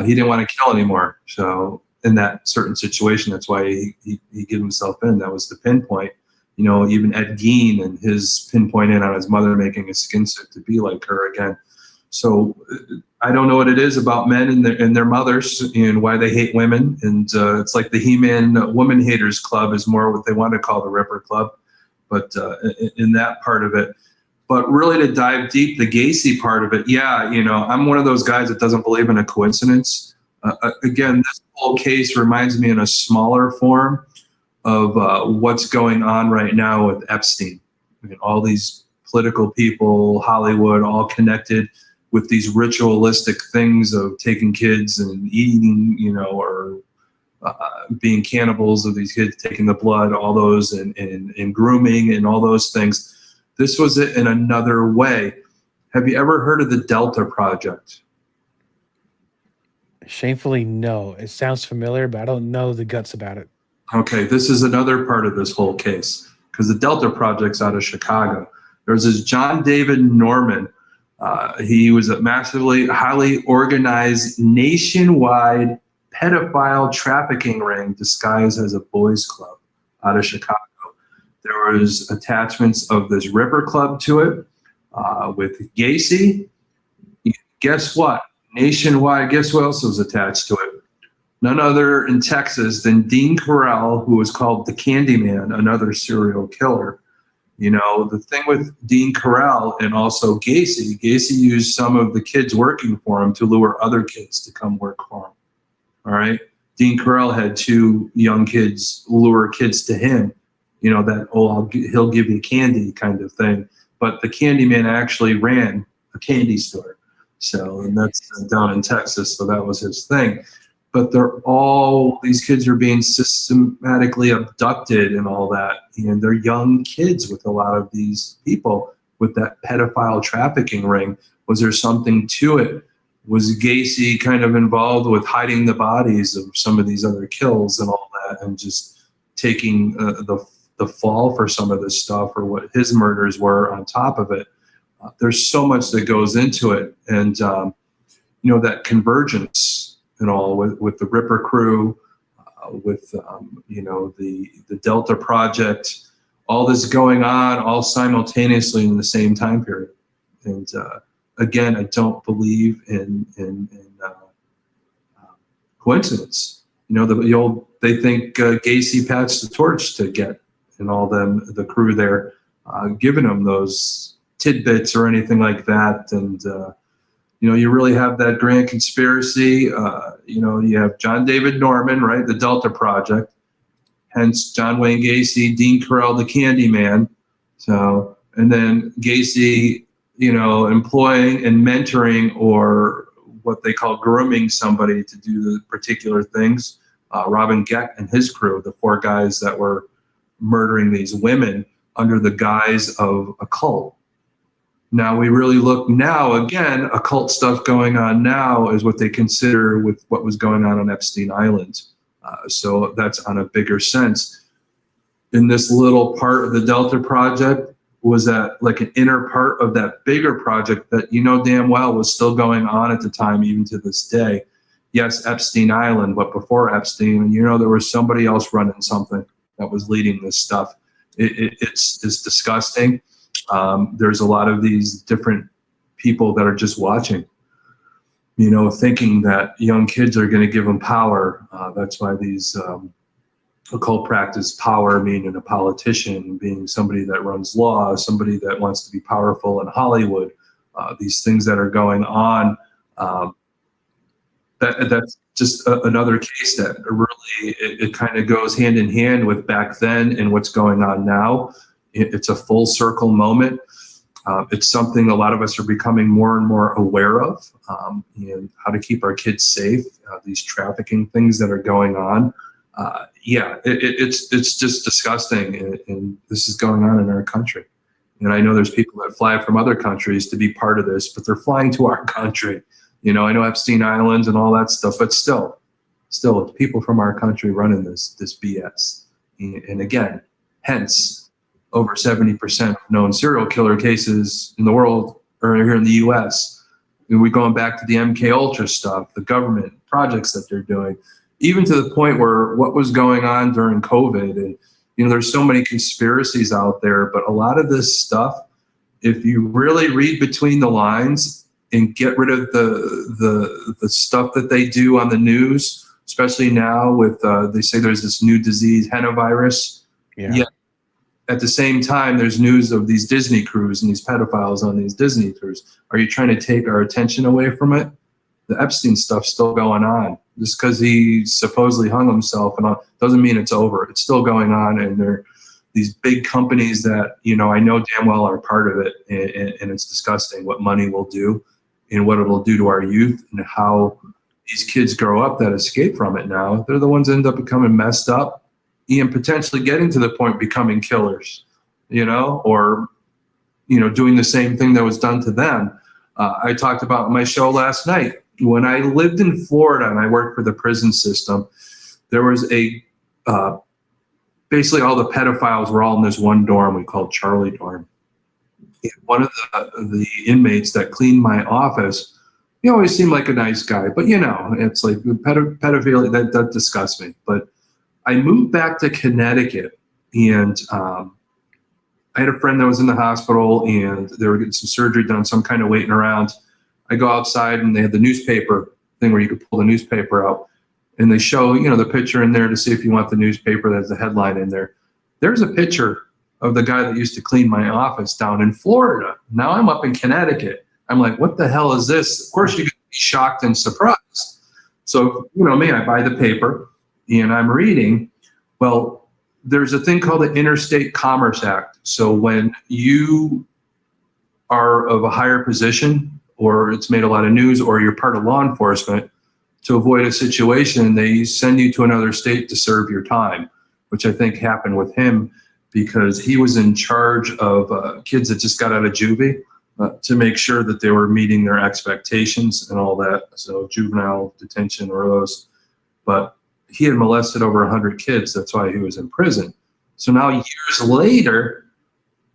he didn't want to kill anymore. So in that certain situation, that's why he gave himself in. That was the pinpoint. Even Ed Gein and his pinpoint in on his mother making a skin suit to be like her again. So I don't know what it is about men and their mothers and why they hate women. And it's like the He-Man Woman Haters Club is more what they want to call the Ripper Club. But in that part of it. But really to dive deep, the Gacy part of it, yeah, I'm one of those guys that doesn't believe in a coincidence. Again, this whole case reminds me in a smaller form of what's going on right now with Epstein. I mean, all these political people, Hollywood, all connected with these ritualistic things of taking kids and eating, or being cannibals of these kids, taking the blood, all those, and grooming and all those things. This was it in another way. Have you ever heard of the Delta Project? Shamefully, no. It sounds familiar, but I don't know the guts about it. Okay, this is another part of this whole case, because the Delta Project's out of Chicago. There's this John David Norman. He was a massively, highly organized, nationwide pedophile trafficking ring disguised as a boys club out of Chicago. There was attachments of this Ripper Club to it with Gacy. Guess what? Nationwide, guess what else was attached to it? None other in Texas than Dean Carell, who was called the Candyman, another serial killer. The thing with Dean Carell and also Gacy used some of the kids working for him to lure other kids to come work for him. All right. Dean Carell had 2 young kids lure kids to him, he'll give you candy kind of thing. But the Candyman actually ran a candy store. So, and that's down in Texas. So that was his thing. But these kids are being systematically abducted and all that. And they're young kids with a lot of these people with that pedophile trafficking ring. Was there something to it? Was Gacy kind of involved with hiding the bodies of some of these other kills and all that, and just taking the fall for some of this stuff, or what his murders were on top of it? There's so much that goes into it. And, that convergence and all with the Ripper crew, with, the Delta Project, all this going on all simultaneously in the same time period. And, again, I don't believe in coincidence. They think Gacy passed the torch to get, and all them, the crew there, giving them those tidbits or anything like that. And, you really have that grand conspiracy. You have John David Norman, right? The Delta Project, hence John Wayne Gacy, Dean Carell, the Candyman. So, and then Gacy, employing and mentoring or what they call grooming somebody to do the particular things. Robin Geck and his crew, the 4 guys that were murdering these women under the guise of a cult. Now we really look now, again, occult stuff going on now is what they consider with what was going on Epstein Island. So that's on a bigger sense. In this little part of the Delta Project was that like an inner part of that bigger project that damn well was still going on at the time, even to this day. Yes, Epstein Island, but before Epstein, there was somebody else running something that was leading this stuff. It's disgusting. There's a lot of these different people that are just watching, thinking that young kids are going to give them power. That's why these occult practice power, meaning a politician, being somebody that runs law, somebody that wants to be powerful in Hollywood. These things that are going on, that's just another case that really it kind of goes hand in hand with back then and what's going on now. It's a full circle moment. It's something a lot of us are becoming more and more aware of, and how to keep our kids safe. These trafficking things that are going on. It's just disgusting, and this is going on in our country. And I know there's people that fly from other countries to be part of this, but they're flying to our country. I know Epstein Islands and all that stuff, but still, it's people from our country running this BS. And again, hence, over 70% of known serial killer cases in the world are here in the U.S. And we're going back to the MK Ultra stuff, the government projects that they're doing, even to the point where what was going on during COVID. And, there's so many conspiracies out there, but a lot of this stuff, if you really read between the lines and get rid of the stuff that they do on the news, especially now with, they say there's this new disease, hennavirus. Yeah. At the same time, there's news of these Disney cruise and these pedophiles on these Disney cruises. Are you trying to take our attention away from it? The Epstein stuff's still going on. Just because he supposedly hung himself and all, doesn't mean it's over. It's still going on, and they're these big companies that I know damn well are part of it, and it's disgusting what money will do and what it'll do to our youth and how these kids grow up that escape from it now. They're the ones that end up becoming messed up and potentially getting to the point becoming killers, or doing the same thing that was done to them. I talked about on my show last night. When I lived in Florida and I worked for the prison system, there was basically all the pedophiles were all in this one dorm we called Charlie Dorm. And one of the inmates that cleaned my office, he always seemed like a nice guy, but it's like pedophilia, that disgusts me. But I moved back to Connecticut, and I had a friend that was in the hospital and they were getting some surgery done, so I'm kind of waiting around. I go outside and they had the newspaper thing where you could pull the newspaper out, and they show, the picture in there to see if you want the newspaper. There's a headline in there. There's a picture of the guy that used to clean my office down in Florida. Now I'm up in Connecticut. I'm like, what the hell is this? Of course, you're going to be shocked and surprised. So, me, I buy the paper and I'm reading. Well, there's a thing called the Interstate Commerce Act. So when you are of a higher position, or it's made a lot of news, or you're part of law enforcement, to avoid a situation, they send you to another state to serve your time, which I think happened with him because he was in charge of kids that just got out of juvie to make sure that they were meeting their expectations and all that. So juvenile detention or those. But he had molested over 100 kids. That's why he was in prison. So now years later,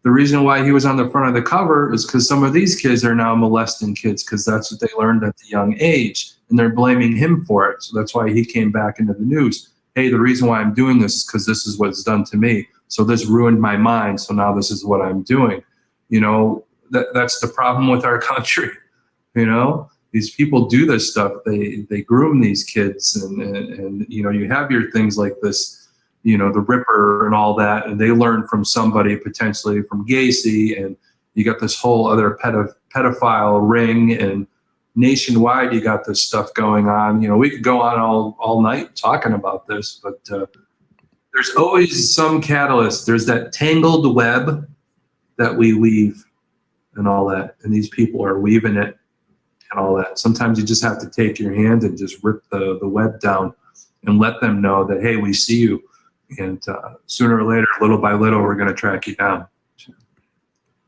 the reason why he was on the front of the cover is because some of these kids are now molesting kids because that's what they learned at the young age, and they're blaming him for it. So that's why he came back into the news. Hey, the reason why I'm doing this is because this is what's done to me. So this ruined my mind. So now this is what I'm doing. That's the problem with our country. These people do this stuff. They groom these kids, and you have your things like this. The Ripper and all that, and they learn from somebody potentially from Gacy, and you got this whole other pedophile ring, and nationwide you got this stuff going on. You know, we could go on all night talking about this, but there's always some catalyst. There's that tangled web that we weave and all that, and these people are weaving it and all that. Sometimes you just have to take your hand and just rip the web down and let them know that, hey, we see you, and sooner or later, little by little, we're going to track you down.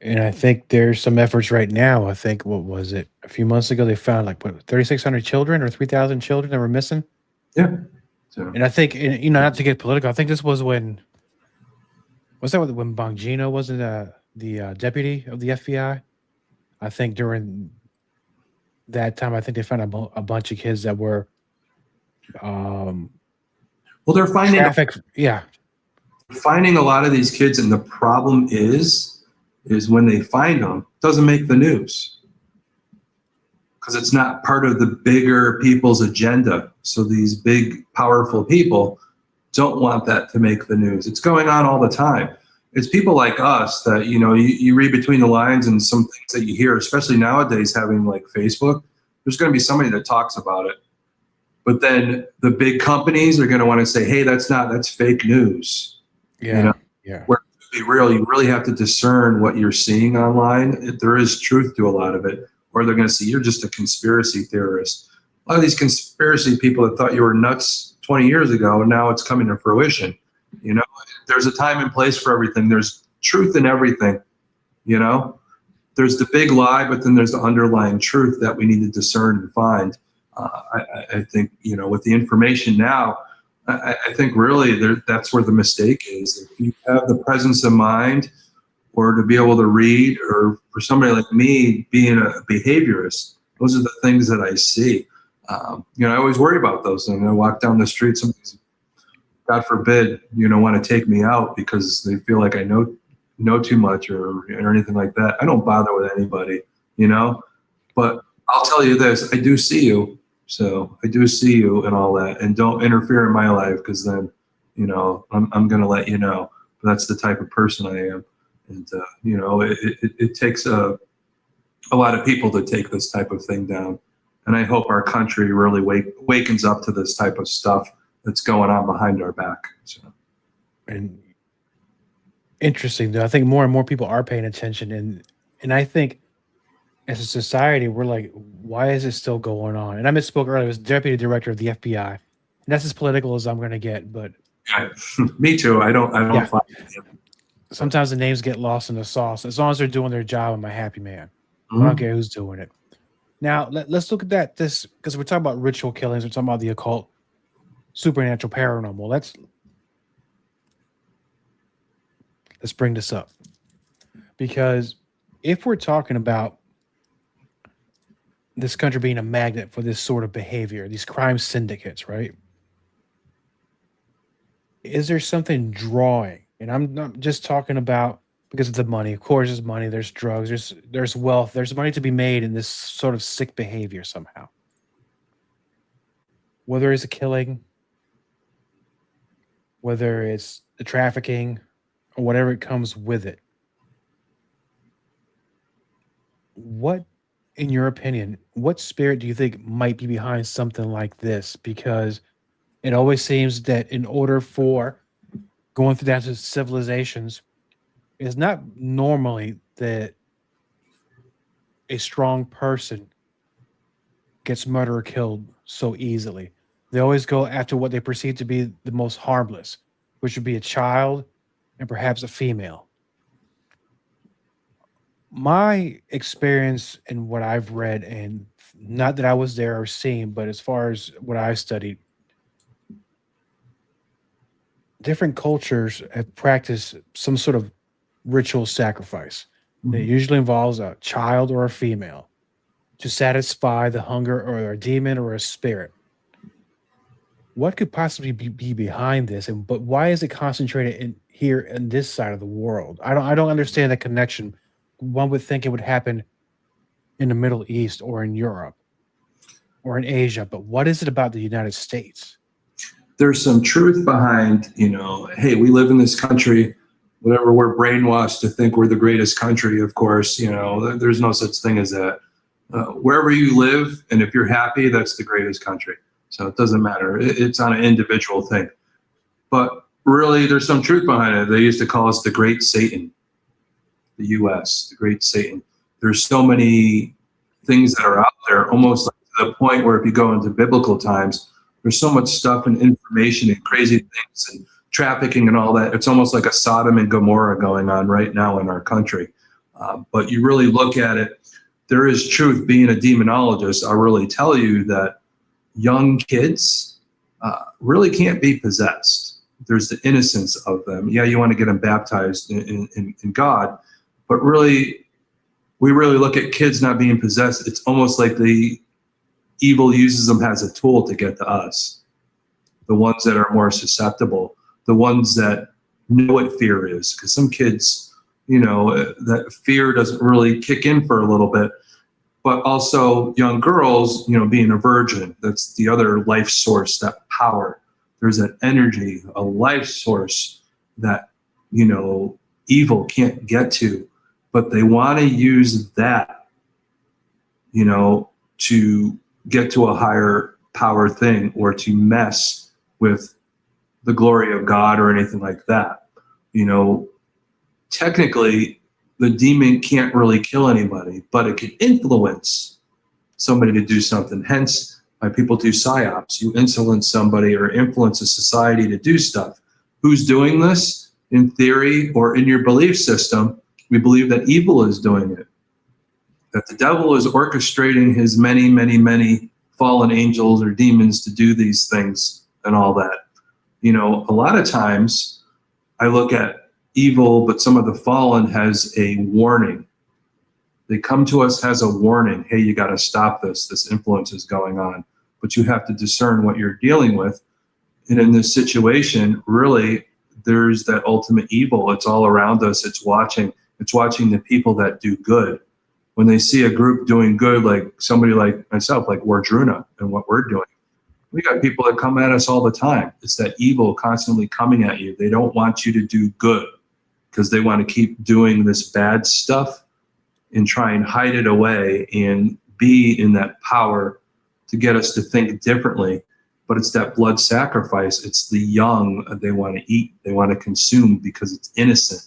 And I think there's some efforts right now. I think, what was it? A few months ago, they found like 3,600 children or 3,000 children that were missing. Yeah. So, And I think, you know, not to get political, I think this was when Bongino wasn't the deputy of the FBI? I think during that time, I think they found a bunch of kids that were well, they're finding trafficked. Yeah. a lot of these kids, and the problem is when they find them, it doesn't make the news because it's not part of the bigger people's agenda. So these big, powerful people don't want that to make the news. It's going on all the time. It's people like us that, you know, you read between the lines, and some things that you hear, especially nowadays having like Facebook, there's going to be somebody that talks about it. But then the big companies are going to want to say, hey, that's fake news. Yeah. You know? Yeah. Where, to be real, you really have to discern what you're seeing online. There is truth to a lot of it, or they're going to see you're just a conspiracy theorist. A lot of these conspiracy people that thought you were nuts 20 years ago, and now it's coming to fruition. You know, there's a time and place for everything. There's truth in everything. You know, there's the big lie, but then there's the underlying truth that we need to discern and find. I think, you know, with the information now, I think really that's where the mistake is. If you have the presence of mind, or to be able to read, or for somebody like me being a behaviorist, those are the things that I see. You know, I always worry about those things. I walk down the street, somebody's, God forbid, you know, want to take me out because they feel like I know too much or anything like that. I don't bother with anybody, you know. But I'll tell you this: I do see you. So I do see you and all that, and don't interfere in my life, because then, you know, I'm going to let you know. But that's the type of person I am. And, you know, it takes a lot of people to take this type of thing down. And I hope our country really wakens up to this type of stuff that's going on behind our back. So. And interesting, though. I think more and more people are paying attention. And I think as a society, we're like, why is it still going on? And I misspoke earlier. It was deputy director of the FBI. And that's as political as I'm going to get. But yeah, me too. I don't find it. Sometimes the names get lost in the sauce. As long as they're doing their job, I'm a happy man. I don't care who's doing it. Now, let's look at this, because we're talking about ritual killings. We're talking about the occult, supernatural, paranormal. Let's bring this up. Because if we're talking about this country being a magnet for this sort of behavior, these crime syndicates, right? Is there something drawing? And I'm not just talking about because of the money. Of course, there's money, there's drugs, there's wealth, there's money to be made in this sort of sick behavior somehow. Whether it's a killing, whether it's the trafficking, or whatever it comes with it. What, in your opinion, what spirit do you think might be behind something like this? Because it always seems that in order for going through that to civilizations, it's not normally that a strong person gets murdered or killed so easily. They always go after what they perceive to be the most harmless, which would be a child and perhaps a female. My experience and what I've read, and not that I was there or seen, but as far as what I've studied, different cultures have practiced some sort of ritual sacrifice that usually involves a child or a female to satisfy the hunger or a demon or a spirit. What could possibly be behind this, but why is it concentrated here in this side of the world? I don't understand the connection. One would think it would happen in the Middle East or in Europe or in Asia, but what is it about the United States? There's some truth behind, you know, hey, we live in this country. whatever, we're brainwashed to think we're the greatest country. Of course, there's no such thing as that. Wherever you live, and if you're happy, that's the greatest country. So it doesn't matter. It's on an individual thing. But really, there's some truth behind it. They used to call us the Great Satan, the U.S., the Great Satan. There's so many things that are out there, almost like to the point where if you go into biblical times, there's so much stuff and information and crazy things and trafficking and all that. It's almost like a Sodom and Gomorrah going on right now in our country. But you really look at it, there is truth. Being a demonologist, I'll really tell you that young kids really can't be possessed. There's the innocence of them. Yeah, you want to get them baptized in God, but really, we really look at kids not being possessed. It's almost like the evil uses them as a tool to get to us, the ones that are more susceptible, the ones that know what fear is. Because some kids, that fear doesn't really kick in for a little bit. But also young girls, being a virgin, that's the other life source, that power. There's that energy, a life source that, evil can't get to. But they want to use that, to get to a higher power thing or to mess with the glory of God or anything like that. Technically, the demon can't really kill anybody, but it can influence somebody to do something. Hence, why people do psyops. You influence somebody or influence a society to do stuff. Who's doing this? In theory or in your belief system, we believe that evil is doing it, that the devil is orchestrating his many, many, many fallen angels or demons to do these things and all that. A lot of times I look at evil, but some of the fallen has a warning. They come to us as a warning. Hey, you got to stop this. This influence is going on, but you have to discern what you're dealing with. And in this situation, really, there's that ultimate evil. It's all around us. It's watching the people that do good. When they see a group doing good, like somebody like myself, like Wardruna and what we're doing, we got people that come at us all the time. It's that evil constantly coming at you. They don't want you to do good because they want to keep doing this bad stuff and try and hide it away and be in that power to get us to think differently. But it's that blood sacrifice. It's the young they want to eat, they want to consume because it's innocent.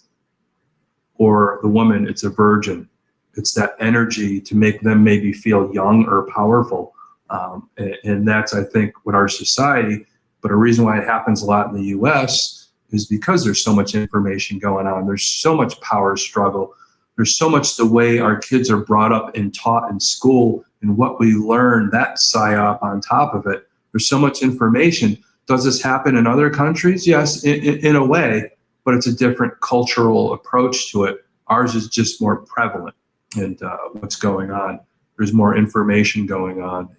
Or the woman, it's a virgin. It's that energy to make them maybe feel young or powerful. And that's, I think, what our society, but a reason why it happens a lot in the US is because there's so much information going on. There's so much power struggle. There's so much the way our kids are brought up and taught in school and what we learn, that psyop on top of it. There's so much information. Does this happen in other countries? Yes, in a way, but it's a different cultural approach to it. Ours is just more prevalent and what's going on. There's more information going on,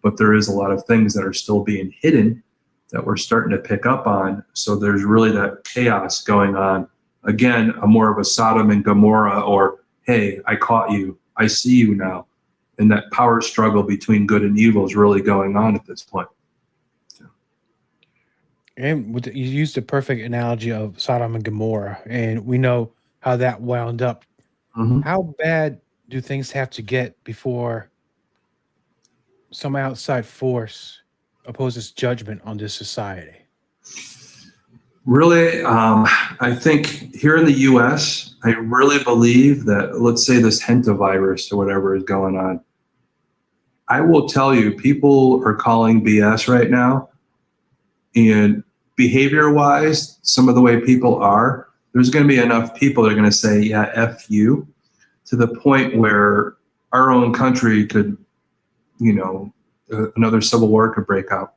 but there is a lot of things that are still being hidden that we're starting to pick up on. So there's really that chaos going on. Again, more of a Sodom and Gomorrah, or, hey, I caught you, I see you now. And that power struggle between good and evil is really going on at this point. And you used the perfect analogy of Sodom and Gomorrah, and we know how that wound up. Mm-hmm. How bad do things have to get before some outside force opposes judgment on this society? Really, I think here in the U.S., I really believe that, let's say this hentavirus or whatever is going on, I will tell you, people are calling BS right now. And behavior-wise, some of the way people are, there's going to be enough people that are going to say, yeah, F you, to the point where our own country could, another civil war could break out.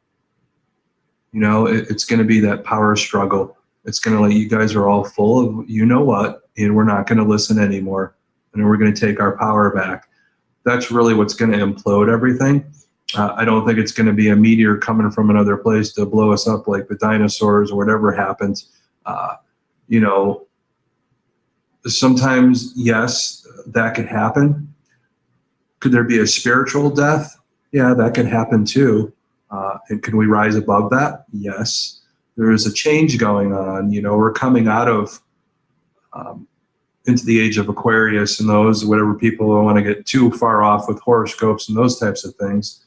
It's going to be that power struggle. It's going to let you guys are all full of you know what, and we're not going to listen anymore, and we're going to take our power back. That's really what's going to implode everything. I don't think it's going to be a meteor coming from another place to blow us up like the dinosaurs or whatever happens. Sometimes, yes, that could happen. Could there be a spiritual death? Yeah, that could happen too. And can we rise above that? Yes. There is a change going on. We're coming out of into the age of Aquarius and those, whatever people don't want to get too far off with horoscopes and those types of things,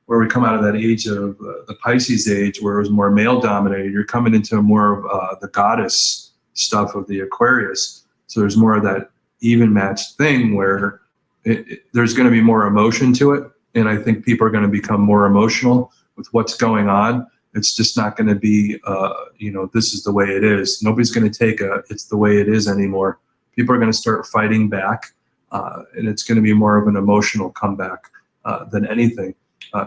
where we come out of that age of the Pisces age where it was more male dominated. You're coming into more of the goddess stuff of the Aquarius. So there's more of that even matched thing where there's going to be more emotion to it. And I think people are going to become more emotional with what's going on. It's just not going to be, this is the way it is. Nobody's going to take it's the way it is anymore. People are going to start fighting back, and it's going to be more of an emotional comeback than anything.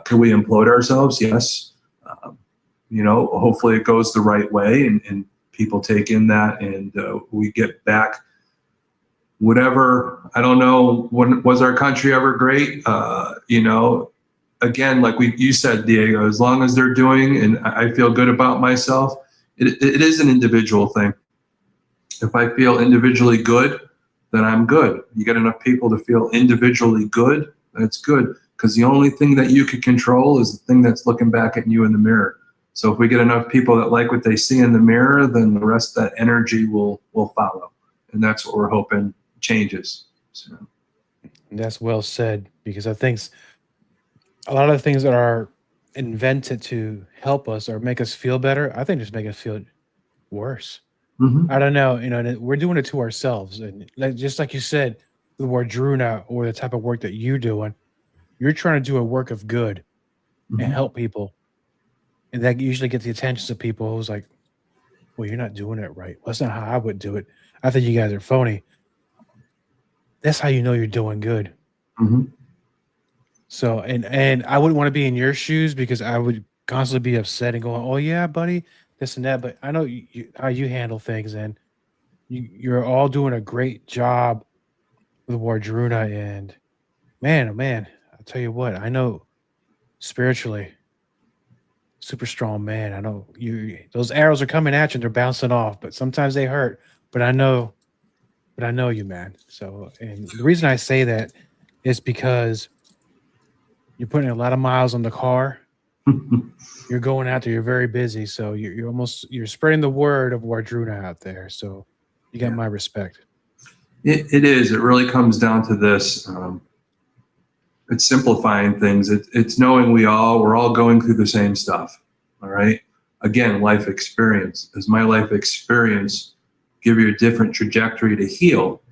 Could we implode ourselves? Yes. Hopefully it goes the right way and people take in that and we get back whatever. I don't know, was our country ever great? Again, like you said, Diego, as long as they're doing and I feel good about myself, it is an individual thing. If I feel individually good, then I'm good. You get enough people to feel individually good, that's good. Because the only thing that you can control is the thing that's looking back at you in the mirror. So if we get enough people that like what they see in the mirror, then the rest of that energy will follow. And that's what we're hoping changes. So. That's well said, because I think a lot of the things that are invented to help us or make us feel better, I think just make us feel worse. Mm-hmm. I don't know, we're doing it to ourselves. And just like you said, the Wardruna or the type of work that you're doing, you're trying to do a work of good and help people. And that usually gets the attention of people who's like, well, you're not doing it right. Well, that's not how I would do it. I think you guys are phony. That's how you know you're doing good. Mm-hmm. So, and I wouldn't want to be in your shoes because I would constantly be upset and going, oh, yeah, buddy, this and that. But I know how you handle things, and you're all doing a great job with Wardruna. And man, oh, man, I'll tell you what, I know spiritually, super strong man. I know those arrows are coming at you and they're bouncing off, but sometimes they hurt. But I know you, man. So, and the reason I say that is because you're putting a lot of miles on the car. You're going out there. You're very busy. So you're spreading the word of Wardruna out there. So you got my respect. It is. It really comes down to this. It's simplifying things. It's knowing we're all going through the same stuff. All right. Again, life experience. Does my life experience give you a different trajectory to heal?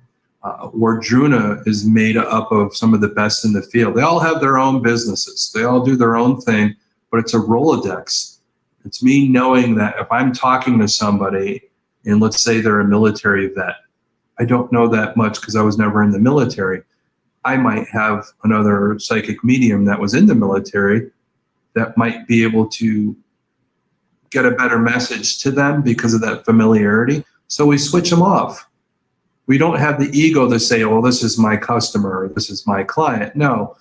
Wardruna is made up of some of the best in the field. They all have their own businesses. They all do their own thing, but it's a Rolodex. It's me knowing that if I'm talking to somebody and let's say they're a military vet, I don't know that much because I was never in the military. I might have another psychic medium that was in the military that might be able to get a better message to them because of that familiarity. So we switch them off. We don't have the ego to say, well, this is my customer, or this is my client. No,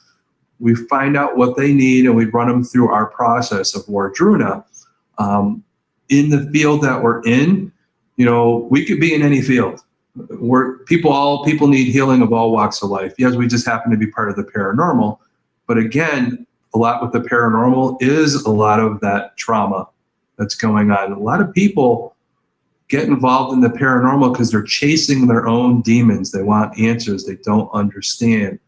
we find out what they need and we run them through our process of Wardruna. In the field that we're in, we could be in any field. People need healing of all walks of life. Yes, we just happen to be part of the paranormal. But again, a lot with the paranormal is a lot of that trauma that's going on. A lot of people get involved in the paranormal because they're chasing their own demons. They want answers they don't understand.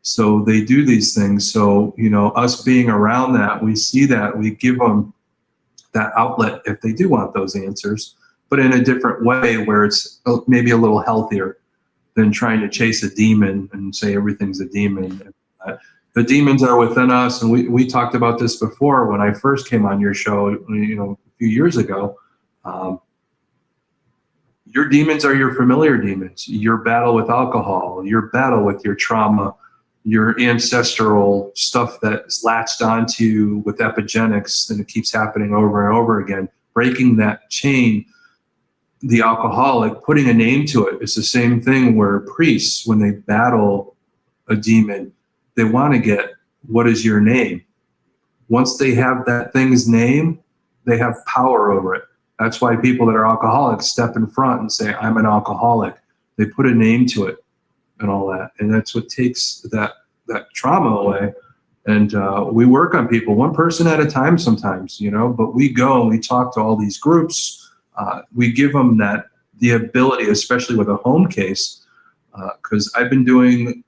So they do these things. So, us being around that, we see that, we give them that outlet if they do want those answers, but in a different way where it's maybe a little healthier than trying to chase a demon and say everything's a demon. The demons are within us, and we talked about this before when I first came on your show, a few years ago. Your demons are your familiar demons. Your battle with alcohol, your battle with your trauma, your ancestral stuff that's latched onto you with epigenetics, and it keeps happening over and over again. Breaking that chain, the alcoholic, putting a name to it. It's the same thing where priests, when they battle a demon, they want to get, what is your name? Once they have that thing's name, they have power over it. That's why people that are alcoholics step in front and say, I'm an alcoholic. They put a name to it and all that. And that's what takes that trauma away. And we work on people one person at a time sometimes, but we go and we talk to all these groups. We give them that the ability, especially with a home case, because I've been doing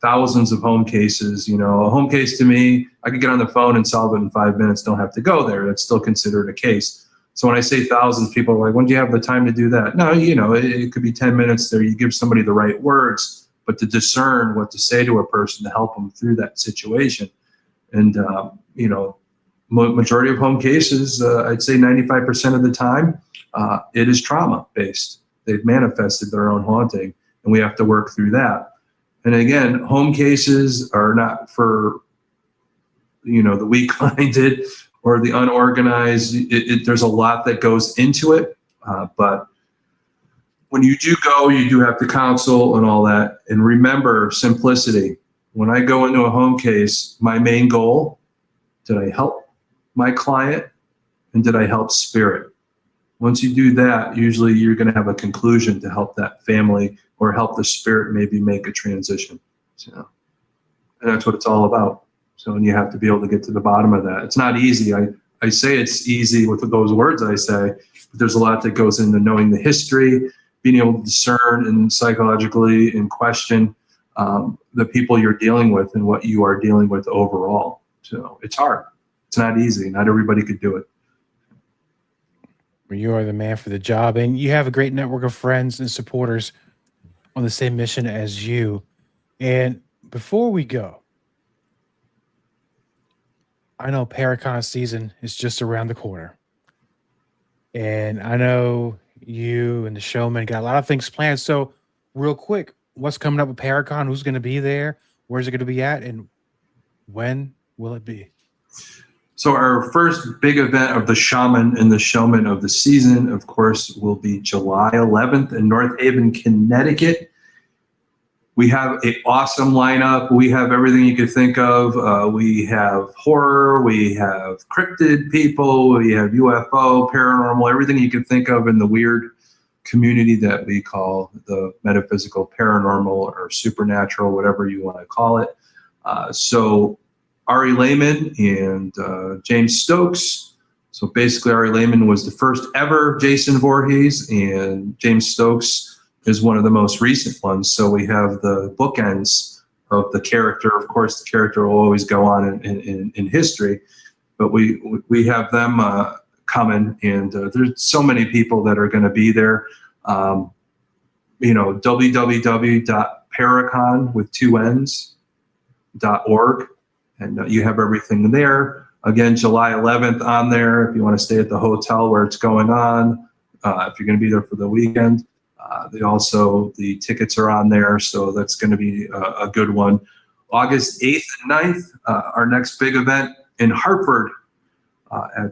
thousands of home cases. You know, a home case to me, I could get on the phone and solve it in 5 minutes, don't have to go there. It's still considered a case. So when I say thousands, people are like, when do you have the time to do that? No, you know, it could be 10 minutes there. You give somebody the right words, but to discern what to say to a person to help them through that situation. And, you know, majority of home cases, I'd say 95% of the time, it is trauma based. They've manifested their own haunting, and we have to work through that. And again, home cases are not for, you know, the weak-minded or the unorganized. There's a lot that goes into it, but when you do go, you do have to counsel and all that. And remember simplicity. When I go into a home case, my main goal, did I help my client and did I help spirit? Once you do that, usually you're going to have a conclusion to help that family or help the spirit maybe make a transition. So, and that's what it's all about. So, and you have to be able to get to the bottom of that. It's not easy. I say it's easy with those words I say, but there's a lot that goes into knowing the history, being able to discern and psychologically and question the people you're dealing with and what you are dealing with overall. So it's hard. It's not easy. Not everybody could do it. You are the man for the job, and you have a great network of friends and supporters on the same mission as you. And before we go, I know Paracon season is just around the corner. And I know you and the Shaman got a lot of things planned. So real quick, what's coming up with Paracon? Who's going to be there? Where's it going to be at? And when will it be? So our first big event of the Shaman and the Shaman of the season, of course, will be July 11th in North Haven, Connecticut. We have an awesome lineup. We have everything you could think of. We have horror. We have cryptid people. We have UFO, paranormal, everything you could think of in the weird community that we call the metaphysical, paranormal, or supernatural, whatever you want to call it. So Ari Lehman and James Stokes. So basically, Ari Lehman was the first ever Jason Voorhees, and James Stokes is one of the most recent ones. So we have the bookends of the character. Of course, the character will always go on in history, but we have them coming, and there's so many people that are going to be there. You know, www.paracon with 2 N's.org. And you have everything there. Again, July 11th on there. If you want to stay at the hotel where it's going on, if you're going to be there for the weekend, the tickets are on there. So that's going to be a good one. August 8th and 9th, our next big event in Hartford,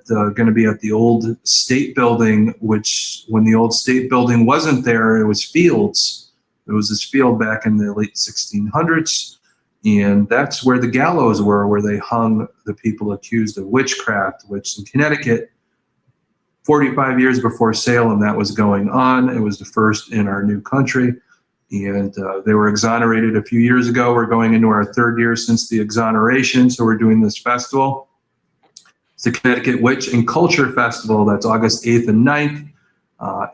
going to be at the old State Building, which when the old State Building wasn't there, it was fields. There was this field back in the late 1600s. And that's where the gallows were, where they hung the people accused of witchcraft, which in Connecticut, 45 years before Salem, that was going on. It was the first in our new country. And they were exonerated a few years ago. We're going into our 3rd year since the exoneration. So we're doing this festival. It's the Connecticut Witch and Culture Festival. That's August 8th and 9th.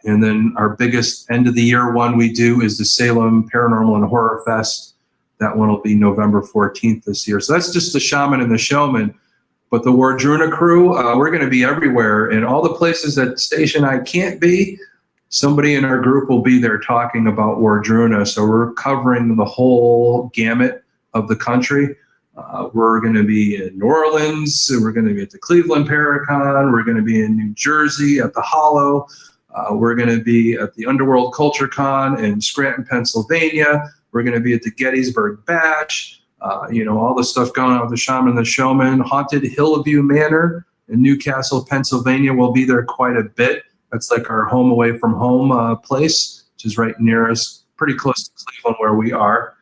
And then our biggest end of the year one we do is the Salem Paranormal and Horror Fest. That one will be November 14th this year. So that's just the Shaman and the Showman. But the Wardruna crew, we're going to be everywhere. And all the places that Station I can't be, somebody in our group will be there talking about Wardruna. So we're covering the whole gamut of the country. We're going to be in New Orleans. We're going to be at the Cleveland Paracon. We're going to be in New Jersey at the Hollow. We're going to be at the Underworld Culture Con in Scranton, Pennsylvania. We're going to be at the Gettysburg Bash, you know, all the stuff going on with the Shaman and the Showman. Haunted Hillview Manor in Newcastle, Pennsylvania will be there quite a bit. That's like our home away from home place, which is right near us, pretty close to Cleveland where we are.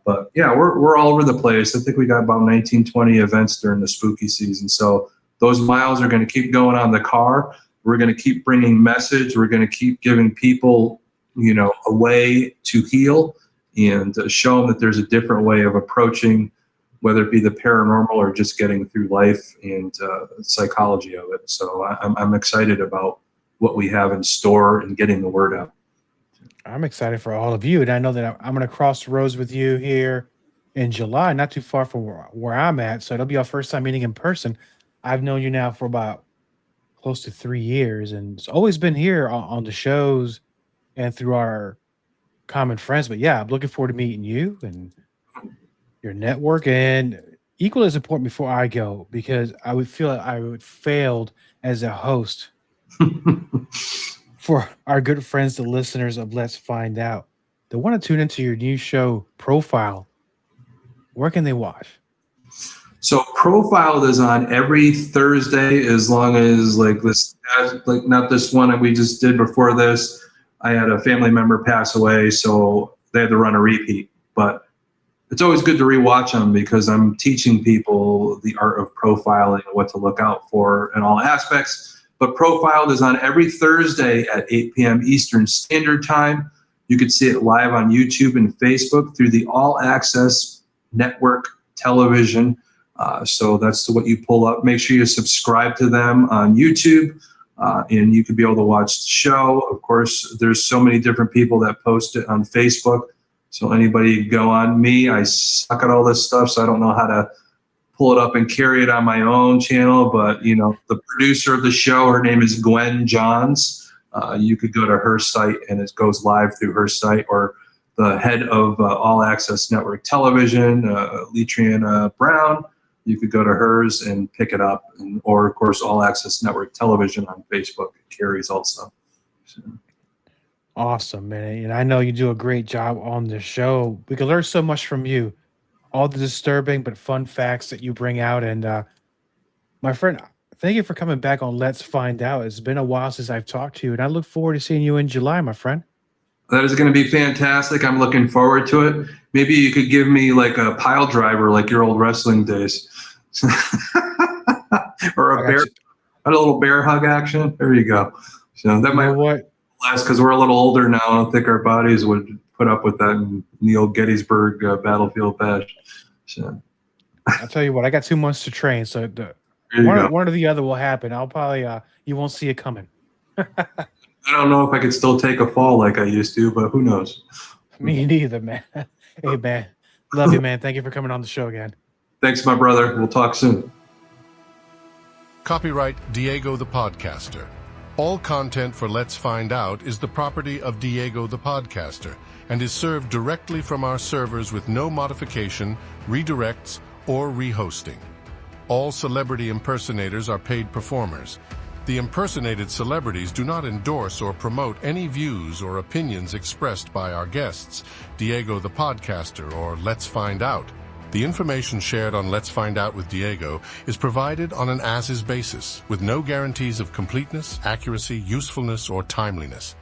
But yeah, we're all over the place. I think we got about 19, 20 events during the spooky season. So those miles are going to keep going on the car. We're going to keep bringing message. We're going to keep giving people, you know, a way to heal and show them that there's a different way of approaching, whether it be the paranormal or just getting through life and psychology of it. So I'm excited about what we have in store and getting the word out. I'm excited for all of you, and I know that I'm going to cross the roads with you here in July, not too far from where I'm at. So it'll be our first time meeting in person. I've known you now for about close to 3 years, and it's always been here on the shows and through our common friends. But yeah, I'm looking forward to meeting you and your network. And equally as important, before I go, because I would feel like I would failed as a host for our good friends, the listeners of Let's Find Out, they want to tune into your new show, Profile. Where can they watch? So Profiled is on every Thursday, as long as like this, like not this one that we just did before this. I had a family member pass away, so they had to run a repeat. But it's always good to rewatch them because I'm teaching people the art of profiling and what to look out for in all aspects. But Profiled is on every Thursday at 8 p.m. Eastern Standard Time. You can see it live on YouTube and Facebook through the All Access Network Television. So that's what you pull up. Make sure you subscribe to them on YouTube, and you can be able to watch the show. Of course, there's so many different people that post it on Facebook. So anybody go on me. I suck at all this stuff, so I don't know how to pull it up and carry it on my own channel. But, you know, the producer of the show, her name is Gwen Johns. You could go to her site, and it goes live through her site, or the head of All Access Network Television, Letriana Brown. You could go to hers and pick it up, or of course, All Access Network Television on Facebook. It carries also. So. Awesome, man. And I know you do a great job on the show. We can learn so much from you. All the disturbing but fun facts that you bring out. And my friend, thank you for coming back on Let's Find Out. It's been a while since I've talked to you, and I look forward to seeing you in July, my friend. That is going to be fantastic. I'm looking forward to it. Maybe you could give me like a pile driver, like your old wrestling days. Or a little bear hug action. There you go. So that might last because we're a little older now. I don't think our bodies would put up with that in the old Gettysburg battlefield bash. So I'll tell you what, I got 2 months to train, so one or the other will happen. I'll probably you won't see it coming. I don't know if I could still take a fall like I used to, but who knows? Me neither, man. Hey, man. Love you, man. Thank you for coming on the show again. Thanks, my brother. We'll talk soon. Copyright Diego the Podcaster. All content for Let's Find Out is the property of Diego the Podcaster and is served directly from our servers with no modification, redirects, or rehosting. All celebrity impersonators are paid performers. The impersonated celebrities do not endorse or promote any views or opinions expressed by our guests, Diego the Podcaster, or Let's Find Out. The information shared on Let's Find Out with Diego is provided on an as-is basis, with no guarantees of completeness, accuracy, usefulness, or timeliness.